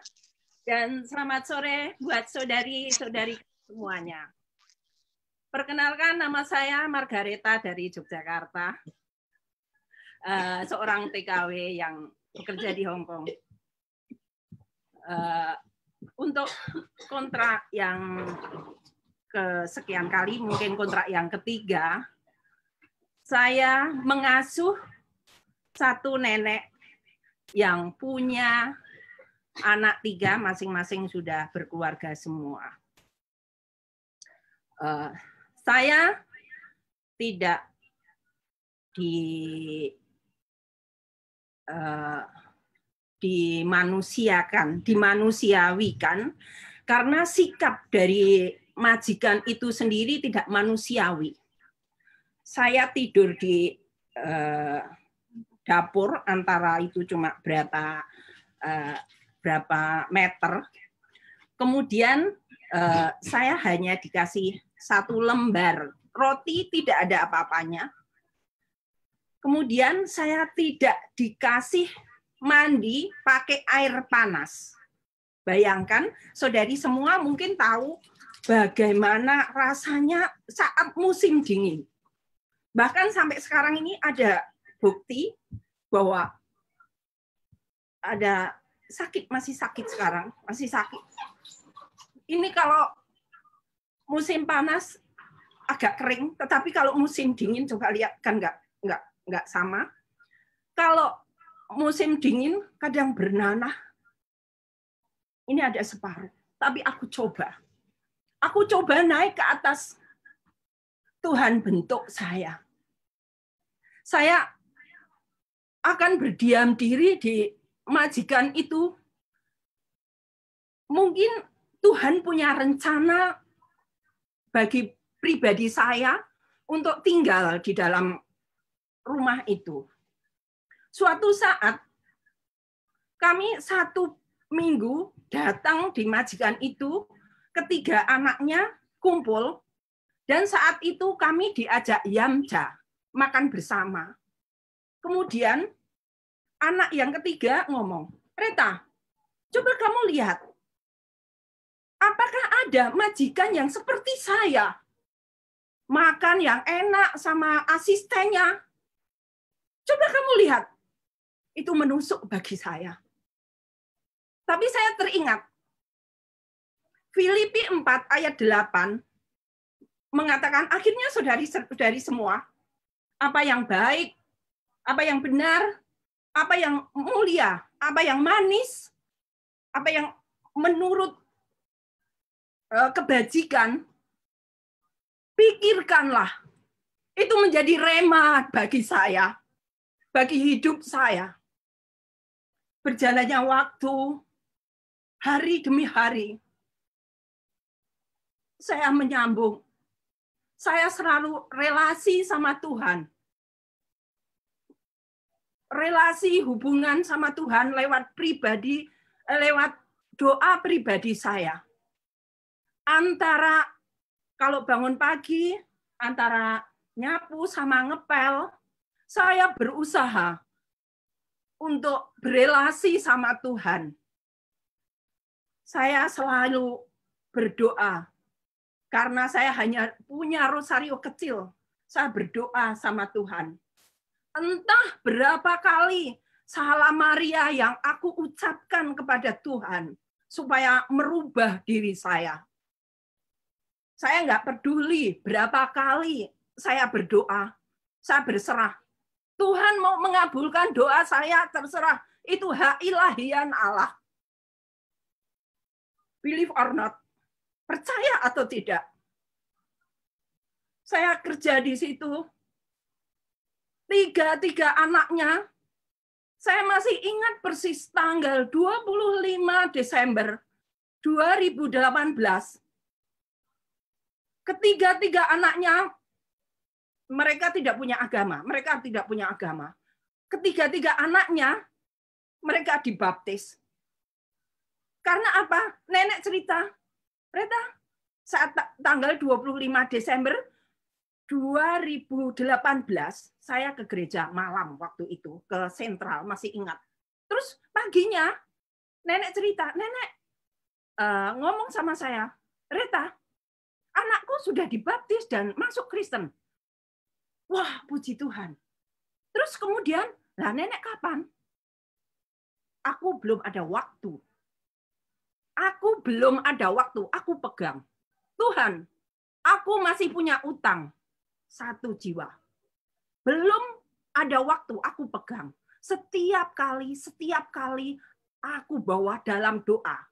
Dan selamat sore buat saudari-saudari semuanya. Perkenalkan, nama saya Margareta dari Yogyakarta. Seorang TKW yang bekerja di Hong Kong. Untuk kontrak yang kesekian kali, mungkin kontrak yang ketiga, saya mengasuh satu nenek yang punya anak 3, masing-masing sudah berkeluarga semua. Saya tidak dimanusiawikan karena sikap dari majikan itu sendiri tidak manusiawi. Saya tidur di dapur, antara itu cuma berapa meter. Kemudian saya hanya dikasih 1 lembar roti, tidak ada apa-apanya. Kemudian saya tidak dikasih mandi pakai air panas. Bayangkan, saudari semua mungkin tahu bagaimana rasanya saat musim dingin. Bahkan sampai sekarang ini ada bukti bahwa ada sakit, masih sakit sekarang, masih sakit. Ini kalau musim panas agak kering, tetapi kalau musim dingin coba lihat kan nggak sama. Kalau musim dingin kadang bernanah. Ini ada separuh, tapi aku coba naik ke atas. Tuhan bentuk saya. Saya akan berdiam diri di majikan itu. Mungkin Tuhan punya rencana bagi pribadi saya untuk tinggal di dalam rumah itu. Suatu saat kami 1 minggu datang di majikan itu, ketiga anaknya kumpul, dan saat itu kami diajak yamja, makan bersama. Kemudian anak yang ketiga ngomong, "Reta, coba kamu lihat, apakah ada majikan yang seperti saya? Makan yang enak sama asistennya. Coba kamu lihat." Itu menusuk bagi saya. Tapi saya teringat, Filipi 4 ayat 8 mengatakan, akhirnya saudari-saudari semua, apa yang baik, apa yang benar, apa yang mulia, apa yang manis, apa yang menurut kebajikan, pikirkanlah. Itu menjadi rema bagi saya, bagi hidup saya. Berjalannya waktu, hari demi hari, saya menyambung saya selalu relasi sama Tuhan. Relasi hubungan sama Tuhan lewat doa pribadi saya. Antara kalau bangun pagi, antara nyapu sama ngepel, saya berusaha untuk berelasi sama Tuhan. Saya selalu berdoa. Karena saya hanya punya rosario kecil, saya berdoa sama Tuhan. Entah berapa kali Salam Maria yang aku ucapkan kepada Tuhan supaya merubah diri saya. Saya nggak peduli berapa kali saya berdoa, saya berserah. Tuhan mau mengabulkan doa saya, terserah. Itu hak ilahian Allah. Believe or not, percaya atau tidak. Saya kerja di situ, tiga anaknya, saya masih ingat persis tanggal 25 Desember 2018. Ketiga anaknya, mereka tidak punya agama. Ketiga anaknya, mereka dibaptis. Karena apa? Nenek cerita, Reta, saat tanggal 25 Desember 2018, saya ke gereja malam waktu itu, ke sentral, masih ingat. Terus paginya, nenek cerita, nenek ngomong sama saya, Reta, anakku sudah dibaptis dan masuk Kristen. Wah, puji Tuhan. Terus kemudian, lah nenek kapan? Aku belum ada waktu. Aku pegang. Tuhan, aku masih punya utang. 1 jiwa. Belum ada waktu, aku pegang. Setiap kali aku bawa dalam doa.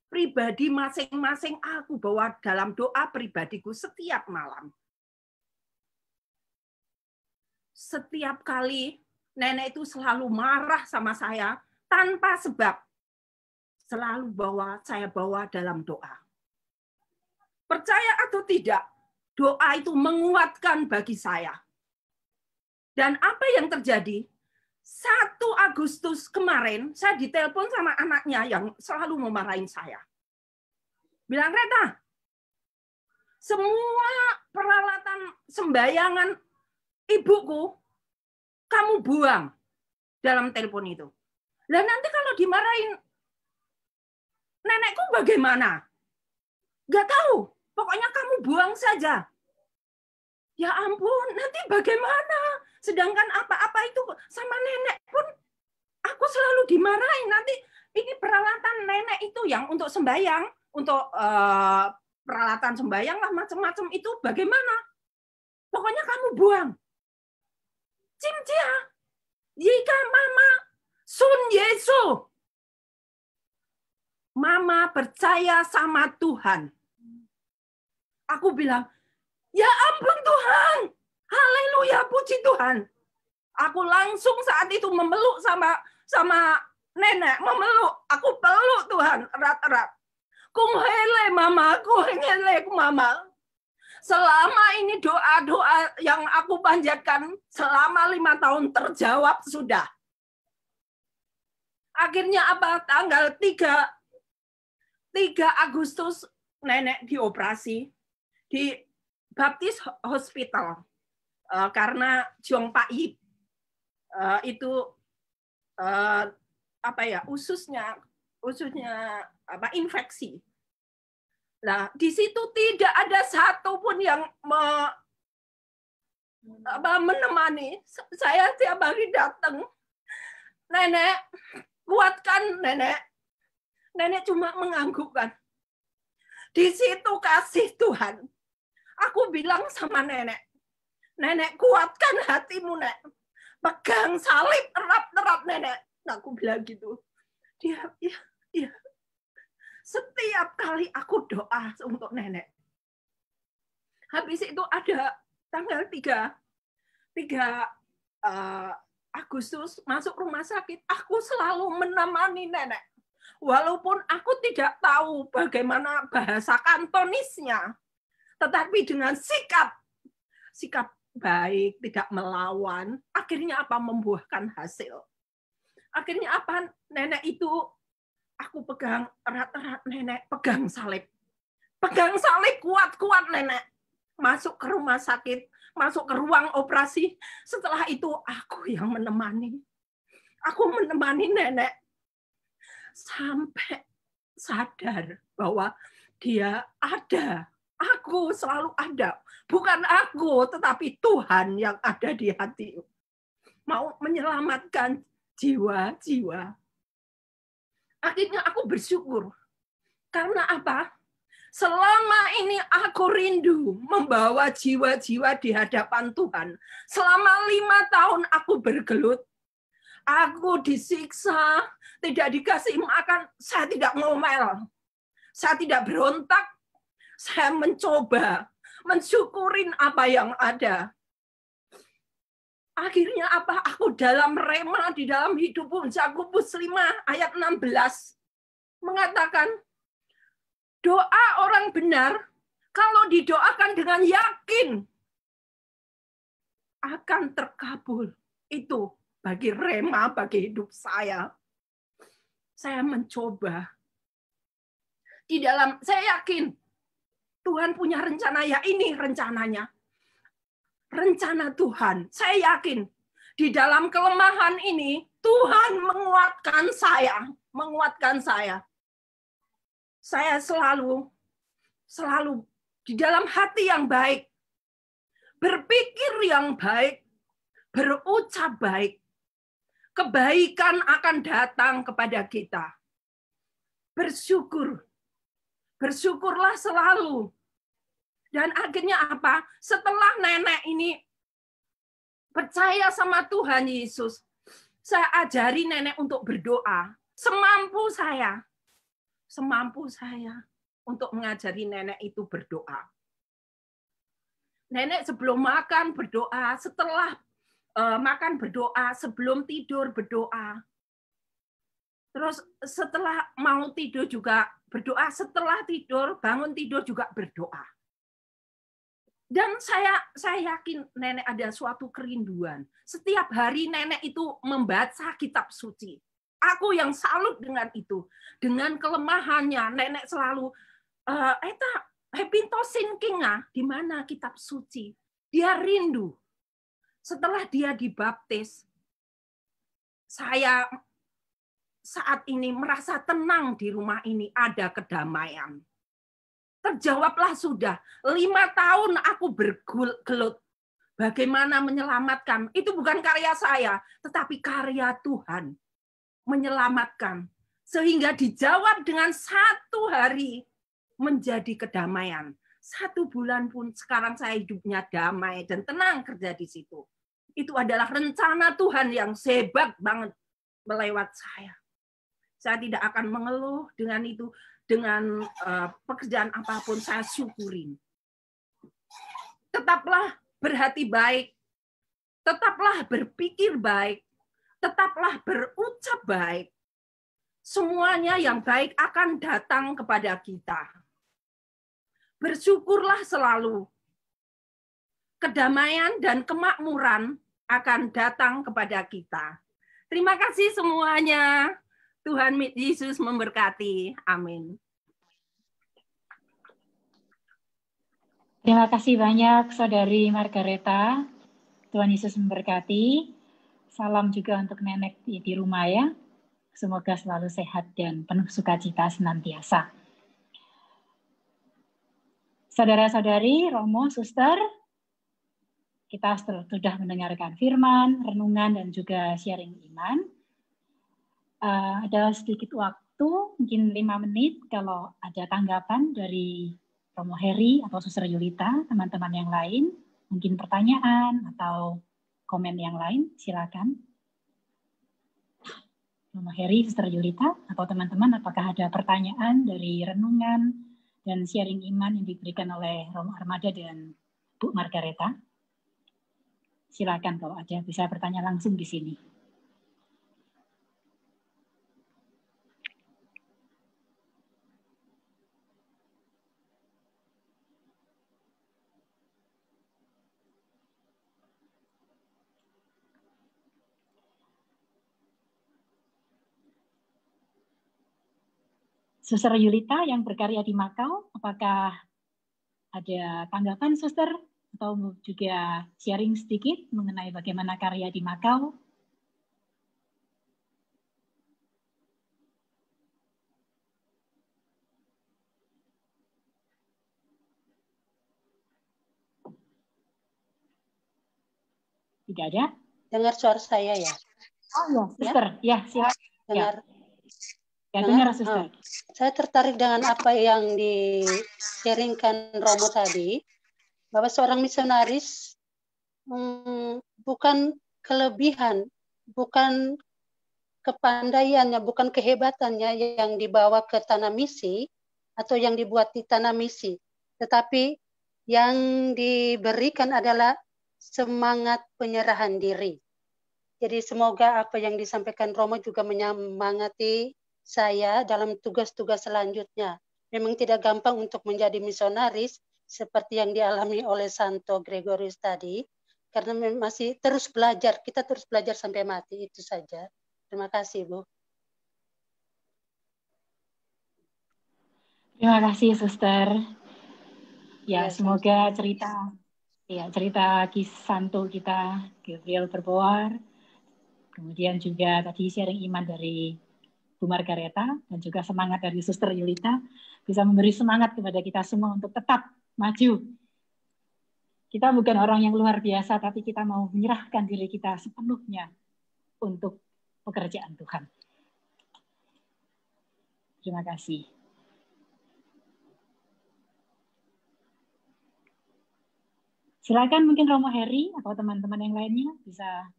Pribadi masing-masing aku bawa dalam doa pribadiku setiap malam. Setiap kali nenek itu selalu marah sama saya tanpa sebab. Selalu saya bawa dalam doa. Percaya atau tidak, doa itu menguatkan bagi saya. Dan apa yang terjadi? 1 Agustus kemarin, saya ditelepon sama anaknya yang selalu memarahin saya. Bilang, Reta, semua peralatan sembayangan ibuku, kamu buang dalam telepon itu. Lah nanti kalau dimarahin nenekku bagaimana? Gak tahu. Pokoknya kamu buang saja. Ya ampun, nanti bagaimana? Sedangkan apa-apa itu sama nenek pun aku selalu dimarahin. Nanti ini peralatan nenek itu yang untuk sembahyang, untuk peralatan sembahyang lah macam-macam itu bagaimana? Pokoknya kamu buang. Cimcia, jika mama sun Yesus. Mama percaya sama Tuhan. Aku bilang, ya ampun Tuhan. Haleluya, puji Tuhan. Aku langsung saat itu memeluk sama nenek, memeluk. Aku peluk Tuhan erat-erat. Kunghele mama, kunghele mama. Selama ini doa-doa yang aku panjatkan selama 5 tahun terjawab sudah. Akhirnya apa? Tanggal 3 Agustus nenek dioperasi di Baptist Hospital karena Jong Pak Yip itu ususnya infeksi. Nah, di situ tidak ada satupun yang menemani. Saya tiap hari datang. Nenek, kuatkan nenek. Nenek cuma menganggukkan. Di situ kasih Tuhan. Aku bilang sama nenek, nenek kuatkan hatimu, Nek. Pegang salib erat-erat, nenek. Aku bilang gitu. Dia, iya. Setiap kali aku doa untuk nenek. Habis itu ada tanggal 3 Agustus masuk rumah sakit. Aku selalu menemani nenek. Walaupun aku tidak tahu bagaimana bahasa kantonisnya, tetapi dengan sikap sikap baik, tidak melawan. Akhirnya apa? Membuahkan hasil. Akhirnya apa? Nenek itu, aku pegang erat-erat nenek, pegang salib. Pegang salib kuat-kuat nenek. Masuk ke rumah sakit, masuk ke ruang operasi. Setelah itu aku yang menemani. Aku menemani nenek sampai sadar bahwa dia ada. Aku selalu ada. Bukan aku, tetapi Tuhan yang ada di hati. Mau menyelamatkan jiwa-jiwa. Akhirnya aku bersyukur. Karena apa? Selama ini aku rindu membawa jiwa-jiwa di hadapan Tuhan. Selama 5 tahun aku bergelut. Aku disiksa, tidak dikasih makan. Saya tidak ngomel. Saya tidak berontak. Saya mencoba mensyukurin apa yang ada. Akhirnya apa? Aku dalam rema di dalam hidupku, Yakobus 5 ayat 16 mengatakan, doa orang benar kalau didoakan dengan yakin akan terkabul. Itu bagi rema, bagi hidup saya. Saya mencoba. Di dalam, saya yakin Tuhan punya rencana, ya ini rencananya. Rencana Tuhan. Saya yakin di dalam kelemahan ini Tuhan menguatkan saya, menguatkan saya. Saya selalu di dalam hati yang baik, berpikir yang baik, berucap baik. Kebaikan akan datang kepada kita. Bersyukur. Bersyukurlah selalu. Dan akhirnya apa? Setelah nenek ini percaya sama Tuhan Yesus, saya ajari nenek untuk berdoa. Semampu saya untuk mengajari nenek itu berdoa. Nenek sebelum makan berdoa, setelah makan berdoa, sebelum tidur berdoa. Terus setelah mau tidur juga berdoa, setelah tidur, bangun tidur juga berdoa. Dan saya yakin nenek ada suatu kerinduan. Setiap hari nenek itu membaca kitab suci. Aku yang salut dengan itu. Dengan kelemahannya, nenek selalu, hepintosin kinga, di mana kitab suci. Dia rindu. Setelah dia dibaptis, saya saat ini merasa tenang di rumah ini, ada kedamaian. Terjawablah sudah. 5 tahun aku bergelut. Bagaimana menyelamatkan. Itu bukan karya saya, tetapi karya Tuhan. Menyelamatkan. Sehingga dijawab dengan 1 hari menjadi kedamaian. 1 bulan pun sekarang saya hidupnya damai dan tenang kerja di situ. Itu adalah rencana Tuhan yang hebat banget melewat saya. Saya tidak akan mengeluh dengan itu. Dengan pekerjaan apapun saya syukurin. Tetaplah berhati baik, tetaplah berpikir baik, tetaplah berucap baik. Semuanya yang baik akan datang kepada kita. Bersyukurlah selalu. Kedamaian dan kemakmuran akan datang kepada kita. Terima kasih semuanya. Tuhan Yesus memberkati. Amin.
Terima kasih banyak Saudari Margareta. Tuhan Yesus memberkati. Salam juga untuk nenek di rumah ya. Semoga selalu sehat dan penuh sukacita senantiasa. Saudara-saudari, Romo, Suster, kita sudah mendengarkan firman, renungan, dan juga sharing iman. Ada sedikit waktu, mungkin 5 menit, kalau ada tanggapan dari Romo Heri atau Suster Yulita, teman-teman yang lain, mungkin pertanyaan atau komen yang lain, silakan. Romo Heri, Suster Yulita, atau teman-teman, apakah ada pertanyaan dari renungan dan sharing iman yang diberikan oleh Romo Armada dan Bu Margareta? Silakan kalau ada, bisa bertanya langsung di sini. Suster Yulita yang berkarya di Makau, apakah ada tanggapan Suster atau juga sharing sedikit mengenai bagaimana karya di Makau? Tidak ada?
Dengar suara saya ya?
Oh ya, Suster. Ya, silakan.
Dengar.
Ya, dengar, Suster.
Saya tertarik dengan apa yang di-sharingkan Romo tadi, bahwa seorang misionaris bukan kelebihan, bukan kepandaiannya, bukan kehebatannya yang dibawa ke tanah misi atau yang dibuat di tanah misi, tetapi yang diberikan adalah semangat penyerahan diri. Jadi semoga apa yang disampaikan Romo juga menyemangati saya dalam tugas-tugas selanjutnya. Memang tidak gampang untuk menjadi misionaris seperti yang dialami oleh Santo Gregorius tadi, karena masih terus belajar, kita terus belajar sampai mati, itu saja. Terima kasih, Bu.
Terima kasih, Suster. Ya, semoga cerita kisah Santo kita, Gabriel Berboar, kemudian juga tadi sharing iman dari Bu Margareta, dan juga semangat dari Suster Yulita, bisa memberi semangat kepada kita semua untuk tetap maju. Kita bukan orang yang luar biasa, tapi kita mau menyerahkan diri kita sepenuhnya untuk pekerjaan Tuhan. Terima kasih. Silakan mungkin Romo Heri atau teman-teman yang lainnya bisa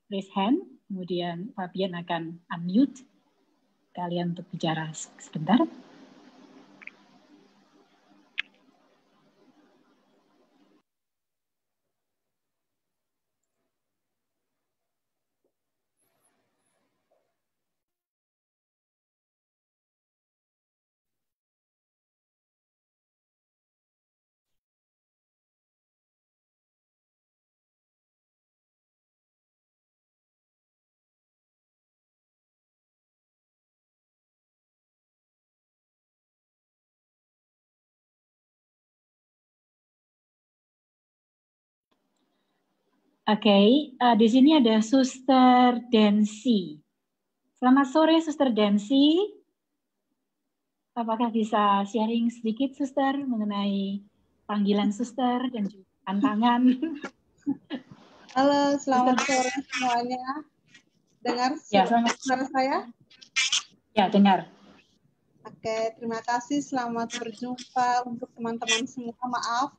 raise hand, kemudian Fabian akan unmute kalian untuk bicara sebentar. Oke, di sini ada Suster Densi. Selamat sore, Suster Densi. Apakah bisa sharing sedikit, Suster, mengenai panggilan Suster dan juga tantangan?
Halo, selamat sore semuanya. Dengar suara saya?
Ya, dengar.
Oke, terima kasih. Selamat berjumpa untuk teman-teman semua. Maaf,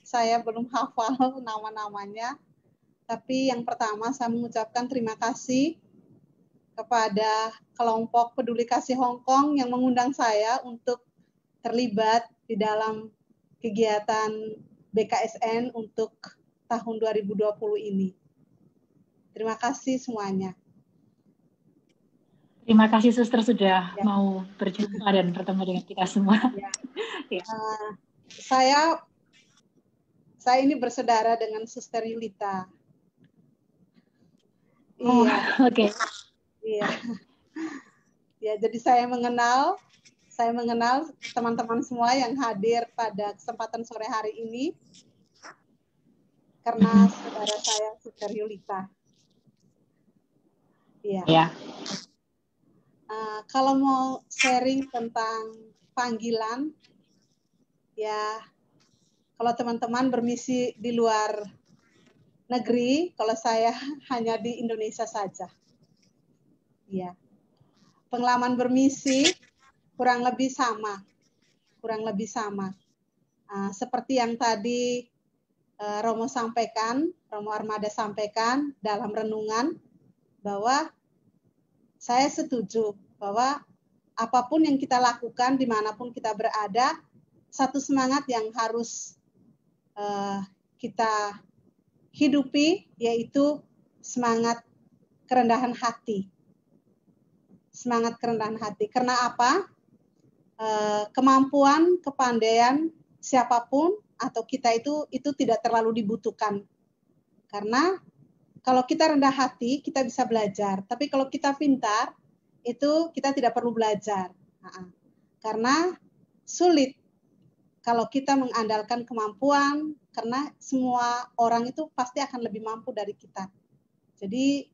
saya belum hafal nama-namanya. Tapi yang pertama saya mengucapkan terima kasih kepada kelompok Peduli Kasih Hong Kong yang mengundang saya untuk terlibat di dalam kegiatan BKSN untuk tahun 2020 ini. Terima kasih semuanya.
Terima kasih Suster sudah mau berjumpa dan bertemu dengan kita semua.
Saya ini bersaudara dengan Suster Yulita.
Oke.
Iya. Ya, jadi saya mengenal teman-teman semua yang hadir pada kesempatan sore hari ini karena saudara saya Suster Yulita. Iya.
Ya.
Kalau mau sharing tentang panggilan, ya kalau teman-teman bermisi di luar negeri, kalau saya hanya di Indonesia saja. Ya. Pengalaman bermisi kurang lebih sama. Seperti yang tadi Romo Armada sampaikan dalam renungan, bahwa saya setuju bahwa apapun yang kita lakukan, dimanapun kita berada, satu semangat yang harus kita hidupi, yaitu semangat kerendahan hati. Semangat kerendahan hati. Karena apa? Kemampuan, kepandaian siapapun atau kita itu tidak terlalu dibutuhkan. Karena kalau kita rendah hati, kita bisa belajar. Tapi kalau kita pintar, itu kita tidak perlu belajar. Karena sulit kalau kita mengandalkan kemampuan, karena semua orang itu pasti akan lebih mampu dari kita. Jadi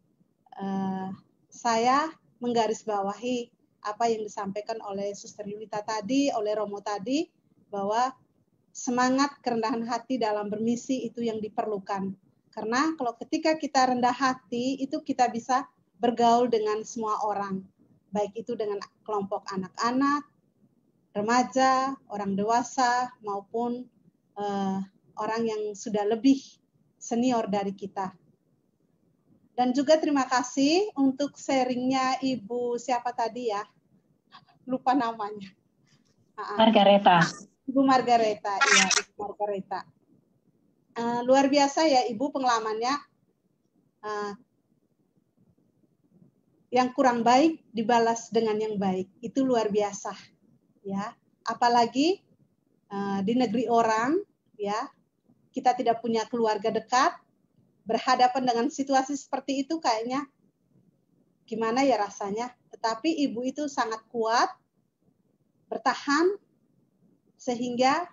saya menggarisbawahi apa yang disampaikan oleh Suster Yulita tadi, oleh Romo tadi, bahwa semangat kerendahan hati dalam bermisi itu yang diperlukan. Karena kalau ketika kita rendah hati, itu kita bisa bergaul dengan semua orang. Baik itu dengan kelompok anak-anak, remaja, orang dewasa, maupun orang yang sudah lebih senior dari kita. Dan juga terima kasih untuk sharingnya Ibu siapa tadi ya? Lupa namanya.
Margareta.
Ibu Margareta, iya Ibu Margareta. Luar biasa ya Ibu pengalamannya. Yang kurang baik dibalas dengan yang baik, itu luar biasa, ya. Apalagi di negeri orang, ya, kita tidak punya keluarga dekat, berhadapan dengan situasi seperti itu kayaknya gimana ya rasanya. Tetapi Ibu itu sangat kuat, bertahan. Sehingga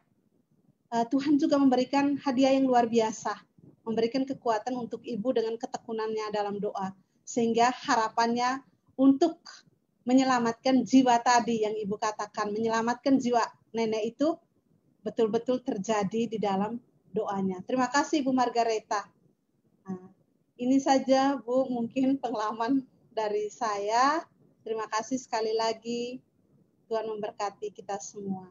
Tuhan juga memberikan hadiah yang luar biasa, memberikan kekuatan untuk Ibu dengan ketekunannya dalam doa, sehingga harapannya untuk menyelamatkan jiwa tadi yang Ibu katakan, menyelamatkan jiwa nenek itu betul-betul terjadi di dalam doanya. Terima kasih Ibu Margareta. Nah, ini saja Bu mungkin pengalaman dari saya. Terima kasih sekali lagi. Tuhan memberkati kita semua.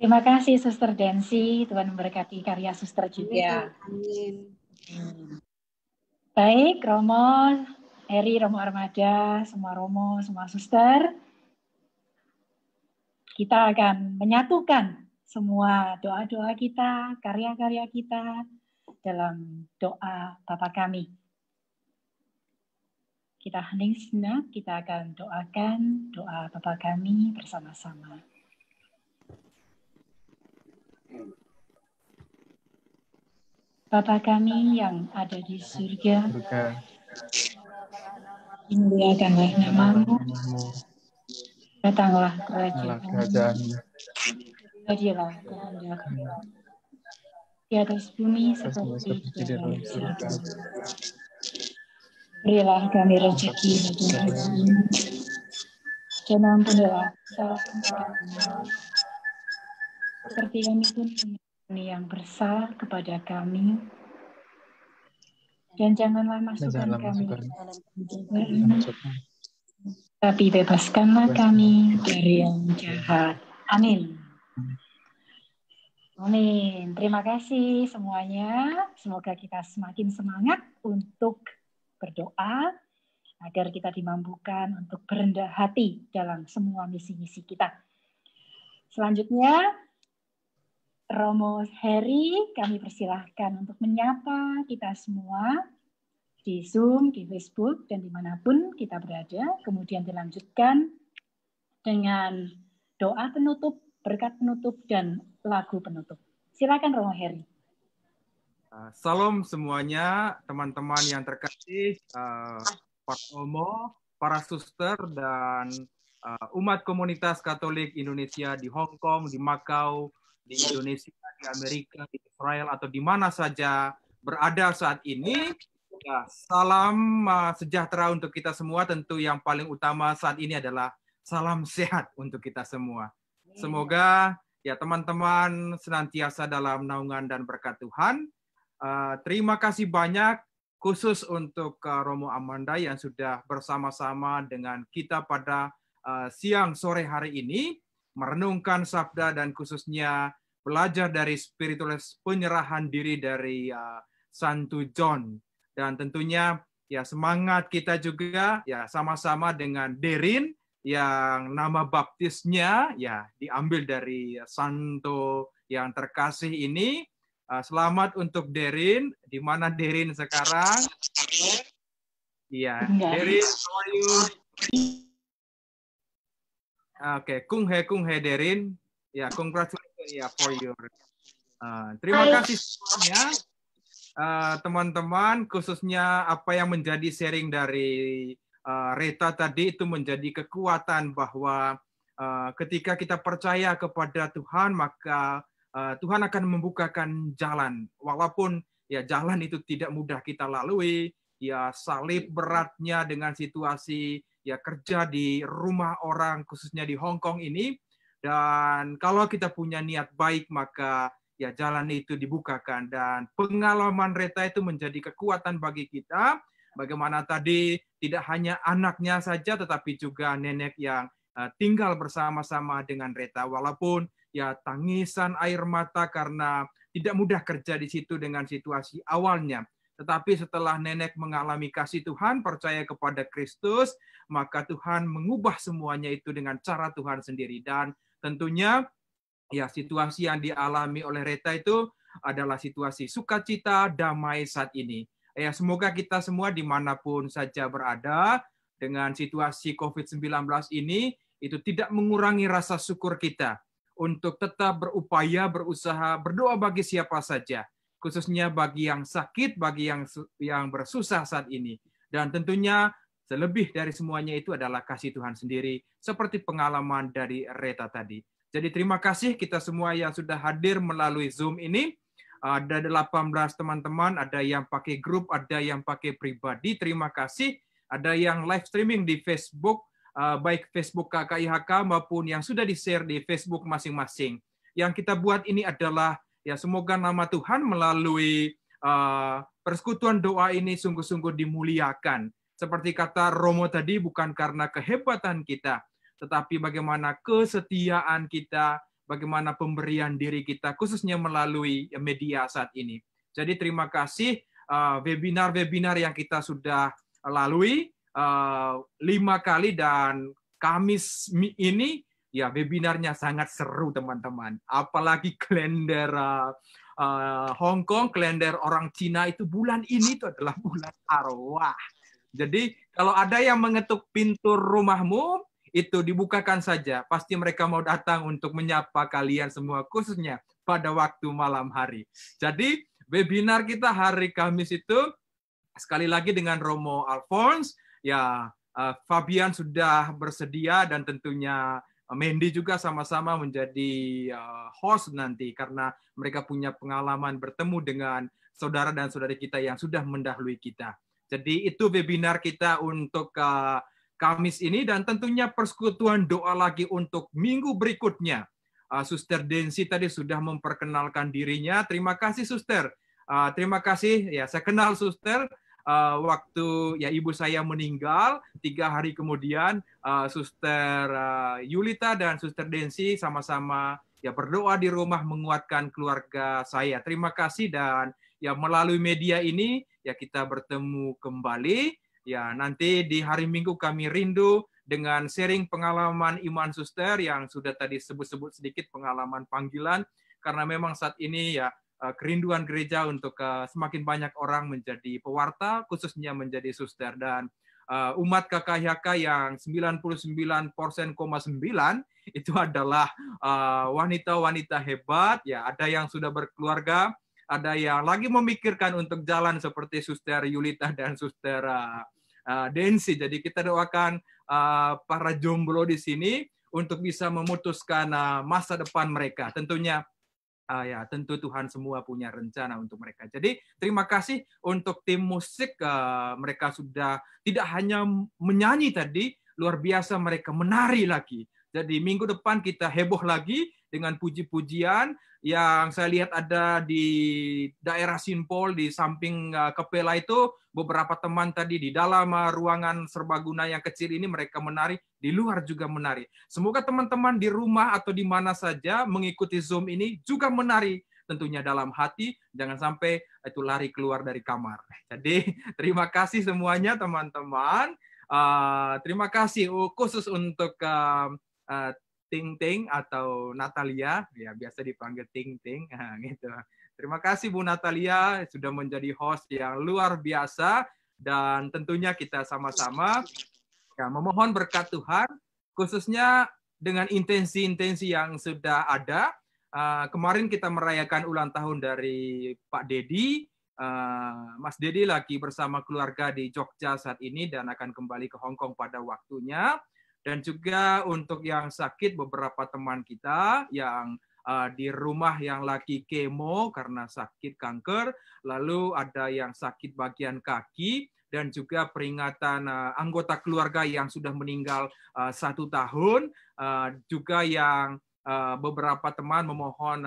Terima kasih Suster Densi, Tuhan memberkati karya Suster juga.
Amin.
Baik, Romo, Heri, Romo Armada, semua Romo, semua Suster. Kita akan menyatukan semua doa-doa kita, karya-karya kita dalam doa Bapa Kami. Kita hening sejenak, kita akan doakan doa Bapa Kami bersama-sama. Bapa kami yang ada di surga, dimuliakanlah namamu, datanglah kerajaanmu, jadilah kehendakmu di atas bumi seperti di dalam surga. Berilah kami rezeki pada hari ini, dan ampunilah kesalahan kami, seperti kami pun mengampuni yang bersalah kepada kami, dan janganlah masukkan kami ke dalam pencobaan, tapi bebaskanlah kami dari yang jahat. Amin. Amin. Terima kasih semuanya. Semoga kita semakin semangat untuk berdoa agar kita dimampukan untuk berendah hati dalam semua misi-misi kita. Selanjutnya, Romo Heri, kami persilahkan untuk menyapa kita semua di Zoom, di Facebook, dan dimanapun kita berada. Kemudian dilanjutkan dengan doa penutup, berkat penutup, dan lagu penutup. Silakan Romo Heri.
Salam semuanya, teman-teman yang terkasih, Pak Romo, para suster, dan umat komunitas Katolik Indonesia di Hong Kong, di Makau, di Indonesia, di Amerika, di Israel, atau di mana saja berada saat ini. Ya, salam sejahtera untuk kita semua. Tentu yang paling utama saat ini adalah salam sehat untuk kita semua. Semoga ya teman-teman senantiasa dalam naungan dan berkat Tuhan. Terima kasih banyak khusus untuk Romo Amanda yang sudah bersama-sama dengan kita pada siang sore hari ini, merenungkan sabda dan khususnya belajar dari spiritualis penyerahan diri dari Santo John. Dan tentunya ya semangat kita juga ya sama-sama dengan Derin yang nama baptisnya ya diambil dari Santo yang terkasih ini. Selamat untuk Derin, di mana Derin sekarang? Iya, Derin, how are you? Oke, kung he Derin. Ya, congratulations ya for your. Terima kasih semuanya, teman-teman, khususnya apa yang menjadi sharing dari Reta tadi itu menjadi kekuatan bahwa ketika kita percaya kepada Tuhan, maka Tuhan akan membukakan jalan. Walaupun ya jalan itu tidak mudah kita lalui, ya salib beratnya dengan situasi ya kerja di rumah orang, khususnya di Hong Kong ini. Dan kalau kita punya niat baik, maka ya jalan itu dibukakan. Dan pengalaman Reta itu menjadi kekuatan bagi kita. Bagaimana tadi tidak hanya anaknya saja, tetapi juga nenek yang tinggal bersama-sama dengan Reta. Walaupun ya tangisan air mata karena tidak mudah kerja di situ dengan situasi awalnya. Tetapi setelah nenek mengalami kasih Tuhan, percaya kepada Kristus, maka Tuhan mengubah semuanya itu dengan cara Tuhan sendiri. Dan tentunya ya situasi yang dialami oleh Reta itu adalah situasi sukacita, damai saat ini. Ya semoga kita semua dimanapun saja berada dengan situasi COVID-19 ini, itu tidak mengurangi rasa syukur kita untuk tetap berupaya, berusaha, berdoa bagi siapa saja, khususnya bagi yang sakit, bagi yang bersusah saat ini. Dan tentunya selebih dari semuanya itu adalah kasih Tuhan sendiri, seperti pengalaman dari Reta tadi. Jadi terima kasih kita semua yang sudah hadir melalui Zoom ini. Ada 18 teman-teman, ada yang pakai grup, ada yang pakai pribadi. Terima kasih. Ada yang live streaming di Facebook, baik Facebook KKIHK maupun yang sudah di-share di Facebook masing-masing. Yang kita buat ini adalah ya semoga nama Tuhan melalui persekutuan doa ini sungguh-sungguh dimuliakan. Seperti kata Romo tadi, bukan karena kehebatan kita, tetapi bagaimana kesetiaan kita, bagaimana pemberian diri kita, khususnya melalui media saat ini. Jadi terima kasih webinar-webinar yang kita sudah lalui 5 kali, dan Kamis ini ya webinarnya sangat seru teman-teman. Apalagi kalender Hong Kong, kalender orang Cina itu bulan ini itu adalah bulan arwah. Jadi kalau ada yang mengetuk pintu rumahmu, itu dibukakan saja. Pasti mereka mau datang untuk menyapa kalian semua, khususnya pada waktu malam hari. Jadi webinar kita hari Kamis itu, sekali lagi dengan Romo Alphonse, ya Fabian sudah bersedia, dan tentunya Mendy juga sama-sama menjadi host nanti, karena mereka punya pengalaman bertemu dengan saudara dan saudari kita yang sudah mendahului kita. Jadi itu webinar kita untuk Kamis ini, dan tentunya persekutuan doa lagi untuk minggu berikutnya. Suster Densi tadi sudah memperkenalkan dirinya. Terima kasih Suster. Terima kasih. Ya, saya kenal Suster waktu ya ibu saya meninggal. 3 hari kemudian Suster Yulita dan Suster Densi sama-sama ya berdoa di rumah menguatkan keluarga saya. Terima kasih, dan ya melalui media ini ya kita bertemu kembali. Ya, nanti di hari Minggu kami rindu dengan sharing pengalaman iman Suster yang sudah tadi sebut-sebut sedikit pengalaman panggilan, karena memang saat ini ya kerinduan gereja untuk semakin banyak orang menjadi pewarta, khususnya menjadi Suster. Dan umat KKIHK yang 99,9% itu adalah wanita-wanita hebat. Ya, ada yang sudah berkeluarga, ada yang lagi memikirkan untuk jalan seperti Suster Yulita dan Suster Densi. Jadi kita doakan para jomblo di sini untuk bisa memutuskan masa depan mereka. Tentunya ya tentu Tuhan semua punya rencana untuk mereka. Jadi terima kasih untuk tim musik, mereka sudah tidak hanya menyanyi tadi, luar biasa mereka menari lagi. Jadi minggu depan kita heboh lagi dengan puji-pujian yang saya lihat ada di daerah Sinpol di samping Kepela itu, beberapa teman tadi di dalam ruangan serbaguna yang kecil ini mereka menari, di luar juga menari. Semoga teman-teman di rumah atau di mana saja mengikuti Zoom ini juga menari, tentunya dalam hati, jangan sampai itu lari keluar dari kamar. Jadi terima kasih semuanya teman-teman. Terima kasih khusus untuk Ting Ting atau Natalia, ya biasa dipanggil Ting Ting, gitu. Terima kasih Bu Natalia sudah menjadi host yang luar biasa, dan tentunya kita sama-sama ya, memohon berkat Tuhan, khususnya dengan intensi-intensi yang sudah ada. Kemarin kita merayakan ulang tahun dari Pak Dedi, Mas Dedi lagi bersama keluarga di Jogja saat ini dan akan kembali ke Hong Kong pada waktunya. Dan juga untuk yang sakit, beberapa teman kita yang di rumah yang lagi kemo karena sakit kanker, lalu ada yang sakit bagian kaki, dan juga peringatan anggota keluarga yang sudah meninggal 1 tahun, juga yang beberapa teman memohon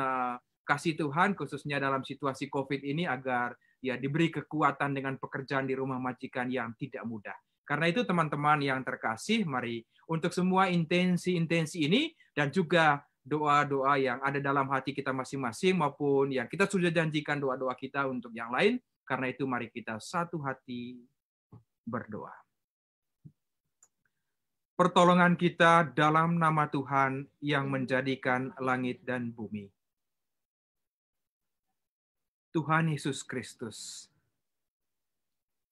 kasih Tuhan khususnya dalam situasi COVID ini agar ya diberi kekuatan dengan pekerjaan di rumah majikan yang tidak mudah. Karena itu teman-teman yang terkasih, mari untuk semua intensi-intensi ini dan juga doa-doa yang ada dalam hati kita masing-masing maupun yang kita sudah janjikan doa-doa kita untuk yang lain. Karena itu mari kita satu hati berdoa. Pertolongan kita dalam nama Tuhan yang menjadikan langit dan bumi. Tuhan Yesus Kristus,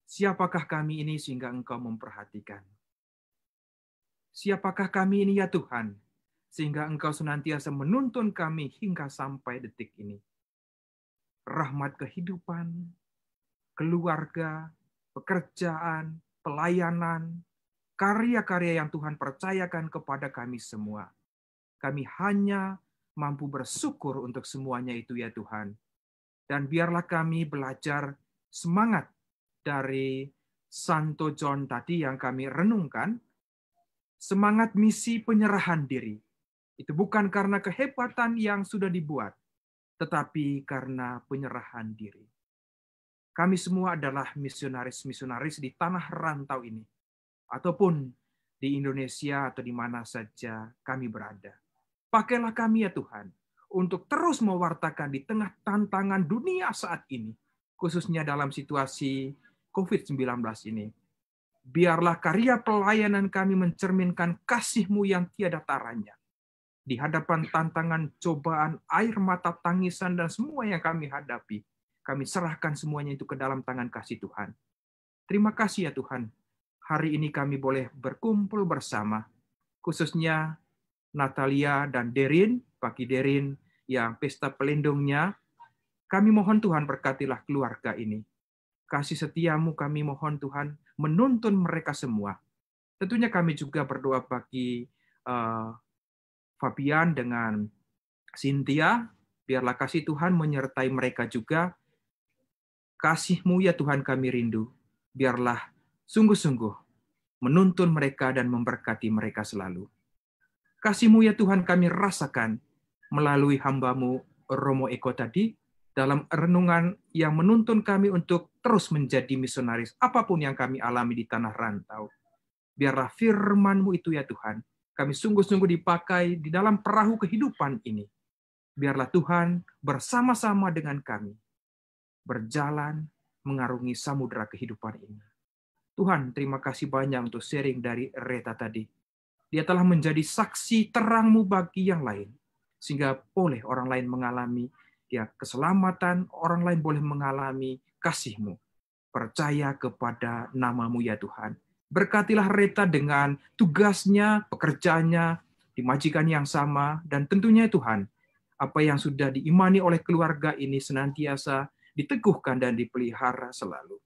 siapakah kami ini sehingga Engkau memperhatikan? Siapakah kami ini ya Tuhan, sehingga Engkau senantiasa menuntun kami hingga sampai detik ini. Rahmat kehidupan, keluarga, pekerjaan, pelayanan, karya-karya yang Tuhan percayakan kepada kami semua. Kami hanya mampu bersyukur untuk semuanya itu ya Tuhan. Dan biarlah kami belajar semangat dari Santo John tadi yang kami renungkan, semangat misi penyerahan diri. Itu bukan karena kehebatan yang sudah dibuat, tetapi karena penyerahan diri. Kami semua adalah misionaris-misionaris di tanah rantau ini, ataupun di Indonesia atau di mana saja kami berada. Pakailah kami ya Tuhan, untuk terus mewartakan di tengah tantangan dunia saat ini, khususnya dalam situasi COVID-19 ini. Biarlah karya pelayanan kami mencerminkan kasih-Mu yang tiada taranya. Di hadapan tantangan, cobaan, air mata, tangisan, dan semua yang kami hadapi, kami serahkan semuanya itu ke dalam tangan kasih Tuhan. Terima kasih ya Tuhan. Hari ini kami boleh berkumpul bersama, khususnya Natalia dan Derin, Pagi Derin, yang pesta pelindungnya. Kami mohon Tuhan berkatilah keluarga ini. Kasih setiamu kami mohon Tuhan menuntun mereka semua. Tentunya kami juga berdoa bagi Fabian dengan Cynthia. Biarlah kasih Tuhan menyertai mereka juga. Kasih-Mu ya Tuhan kami rindu. Biarlah sungguh-sungguh menuntun mereka dan memberkati mereka selalu. Kasih-Mu ya Tuhan kami rasakan melalui hamba-Mu Romo Eko tadi, dalam renungan yang menuntun kami untuk terus menjadi misionaris, apapun yang kami alami di tanah rantau. Biarlah firman-Mu itu ya Tuhan, kami sungguh-sungguh dipakai di dalam perahu kehidupan ini. Biarlah Tuhan bersama-sama dengan kami, berjalan mengarungi samudera kehidupan ini. Tuhan, terima kasih banyak untuk sharing dari Reta tadi. Dia telah menjadi saksi terang-Mu bagi yang lain, sehingga boleh orang lain mengalami ya keselamatan, orang lain boleh mengalami kasih-Mu. Percaya kepada nama-Mu ya Tuhan. Berkatilah Reta dengan tugasnya, pekerjaannya, di majikan yang sama, dan tentunya Tuhan, apa yang sudah diimani oleh keluarga ini senantiasa diteguhkan dan dipelihara selalu.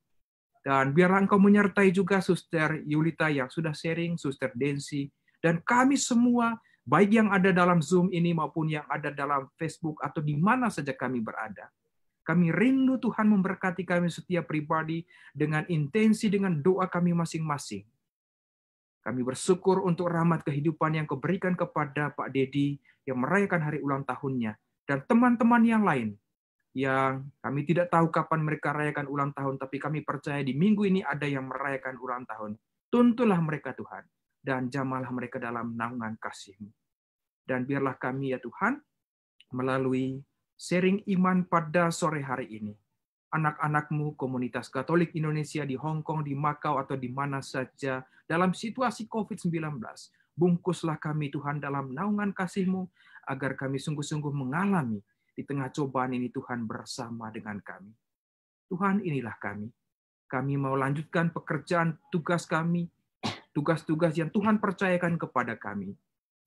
Dan biarlah Engkau menyertai juga Suster Yulita yang sudah sharing, Suster Densi, dan kami semua, baik yang ada dalam Zoom ini maupun yang ada dalam Facebook atau di mana saja kami berada. Kami rindu Tuhan memberkati kami setiap pribadi dengan intensi, dengan doa kami masing-masing. Kami bersyukur untuk rahmat kehidupan yang Kau berikan kepada Pak Dedi yang merayakan hari ulang tahunnya. Dan teman-teman yang lain yang kami tidak tahu kapan mereka rayakan ulang tahun, tapi kami percaya di minggu ini ada yang merayakan ulang tahun. Tuntunlah mereka Tuhan, dan jamalah mereka dalam naungan kasih-Mu. Dan biarlah kami ya Tuhan, melalui sharing iman pada sore hari ini, anak-anak-Mu komunitas Katolik Indonesia di Hong Kong, di Makau, atau di mana saja dalam situasi COVID-19, bungkuslah kami Tuhan dalam naungan kasih-Mu, agar kami sungguh-sungguh mengalami di tengah cobaan ini Tuhan bersama dengan kami. Tuhan, inilah kami. Kami mau lanjutkan pekerjaan tugas kami, tugas-tugas yang Tuhan percayakan kepada kami.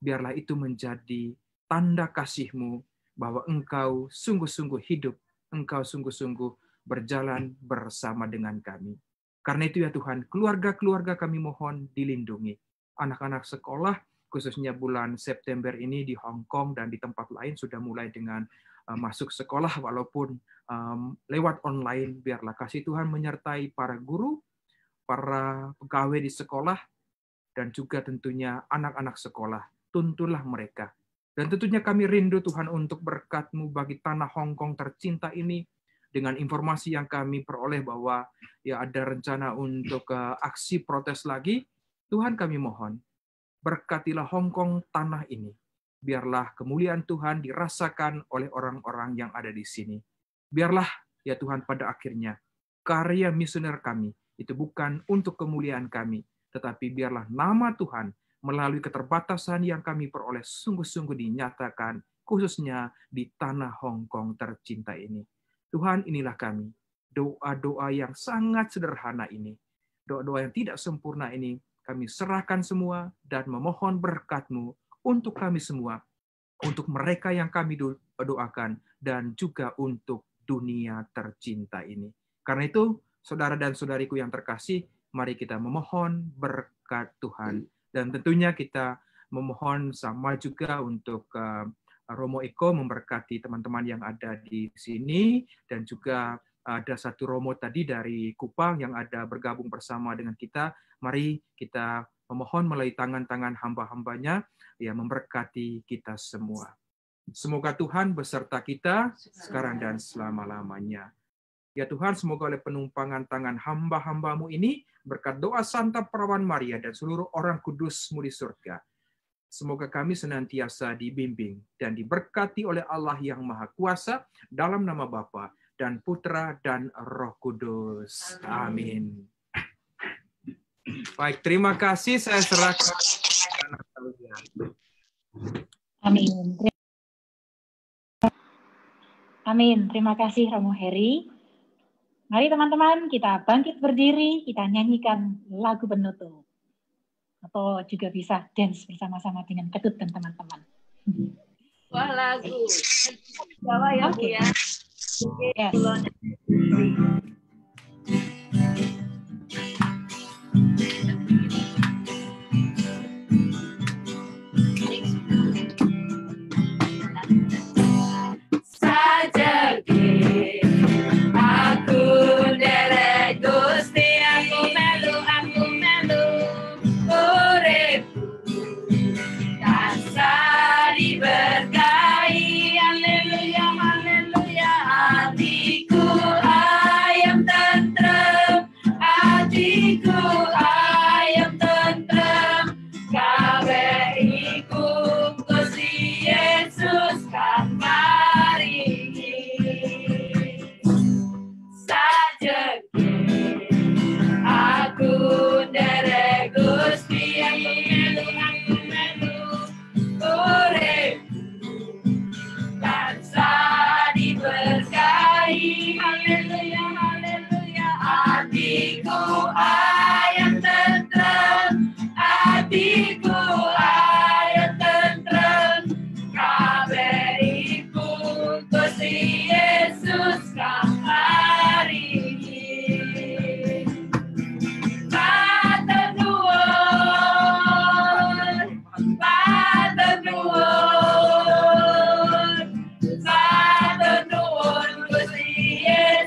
Biarlah itu menjadi tanda kasih-Mu bahwa Engkau sungguh-sungguh hidup, Engkau sungguh-sungguh berjalan bersama dengan kami. Karena itu ya Tuhan, keluarga-keluarga kami mohon dilindungi. Anak-anak sekolah, khususnya bulan September ini di Hong Kong dan di tempat lain sudah mulai dengan masuk sekolah walaupun lewat online. Biarlah kasih Tuhan menyertai para guru, para pegawai di sekolah, dan juga tentunya anak-anak sekolah. Tuntunlah mereka. Dan tentunya kami rindu Tuhan untuk berkat-Mu bagi tanah Hong Kong tercinta ini, dengan informasi yang kami peroleh bahwa ya ada rencana untuk aksi protes lagi. Tuhan kami mohon, berkatilah Hong Kong tanah ini. Biarlah kemuliaan Tuhan dirasakan oleh orang-orang yang ada di sini. Biarlah ya Tuhan pada akhirnya karya misioner kami itu bukan untuk kemuliaan kami, tetapi biarlah nama Tuhan melalui keterbatasan yang kami peroleh sungguh-sungguh dinyatakan, khususnya di tanah Hong Kong tercinta ini. Tuhan, inilah kami. Doa-doa yang sangat sederhana ini, doa-doa yang tidak sempurna ini, kami serahkan semua dan memohon berkat-Mu untuk kami semua, untuk mereka yang kami doakan, dan juga untuk dunia tercinta ini. Karena itu, saudara dan saudariku yang terkasih, mari kita memohon berkat Tuhan. Dan tentunya kita memohon sama juga untuk Romo Eko memberkati teman-teman yang ada di sini, dan juga ada satu Romo tadi dari Kupang yang ada bergabung bersama dengan kita. Mari kita memohon melalui tangan-tangan hamba-hambanya yang memberkati kita semua. Semoga Tuhan beserta kita sekarang dan selama-lamanya. Ya Tuhan, semoga oleh penumpangan tangan hamba-hambamu ini, berkat doa Santa Perawan Maria dan seluruh orang kudus-Mu di surga, semoga kami senantiasa dibimbing dan diberkati oleh Allah yang Maha Kuasa dalam nama Bapa dan Putra dan Roh Kudus. Amin. Baik, terima kasih. Saya serahkan.
Amin. Amin. Terima kasih Romo Heri. Mari teman-teman kita bangkit berdiri, kita nyanyikan lagu penutup. Atau juga bisa dance bersama-sama dengan Ketut dan teman-teman.
Wah, lagu. Bawa ya, Bu ya.
Yes.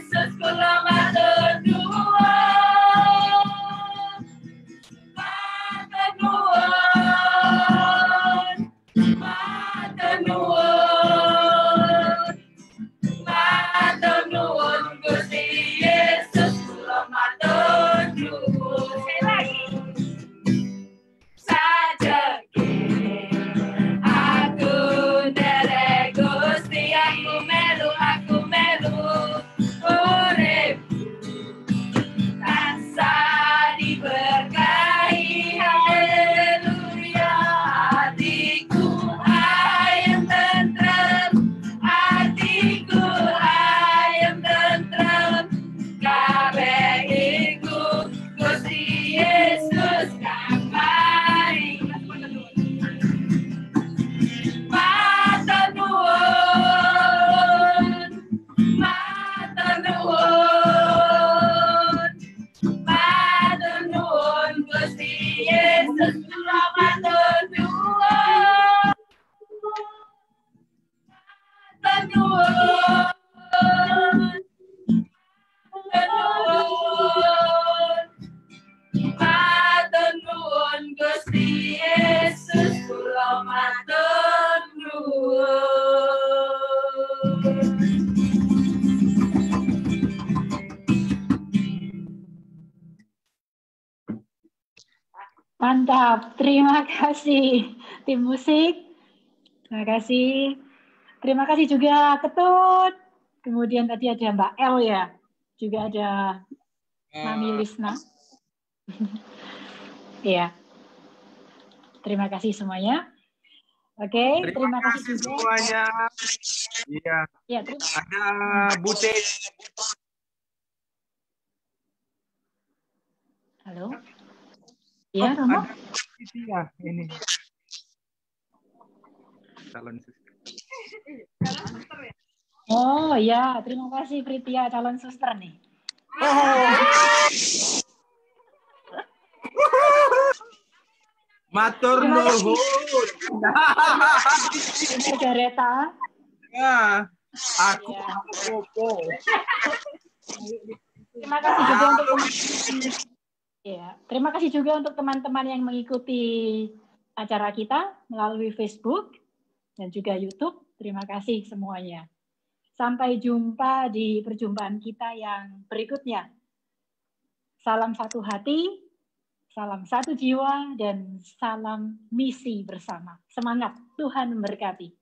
Yesus
Mantap, terima kasih tim musik. Terima kasih. Terima kasih juga Ketut. Kemudian tadi ada Mbak El ya. Juga ada Mami Lisna. Iya. Terima kasih semuanya. Oke, terima kasih juga.
Semuanya. Iya.
Ya,
ada Bute.
Halo. Iya, Romo.
Iya, ini. Calon suster.
Oh ya, terima kasih Pritia, calon suster nih.
Matur nuwun.
Margareta.
Ya, aku popo.
Terima kasih juga untuk ya, terima kasih juga untuk teman-teman yang mengikuti acara kita melalui Facebook dan juga YouTube. Terima kasih semuanya. Sampai jumpa di perjumpaan kita yang berikutnya. Salam satu hati, salam satu jiwa, dan salam misi bersama. Semangat, Tuhan memberkati.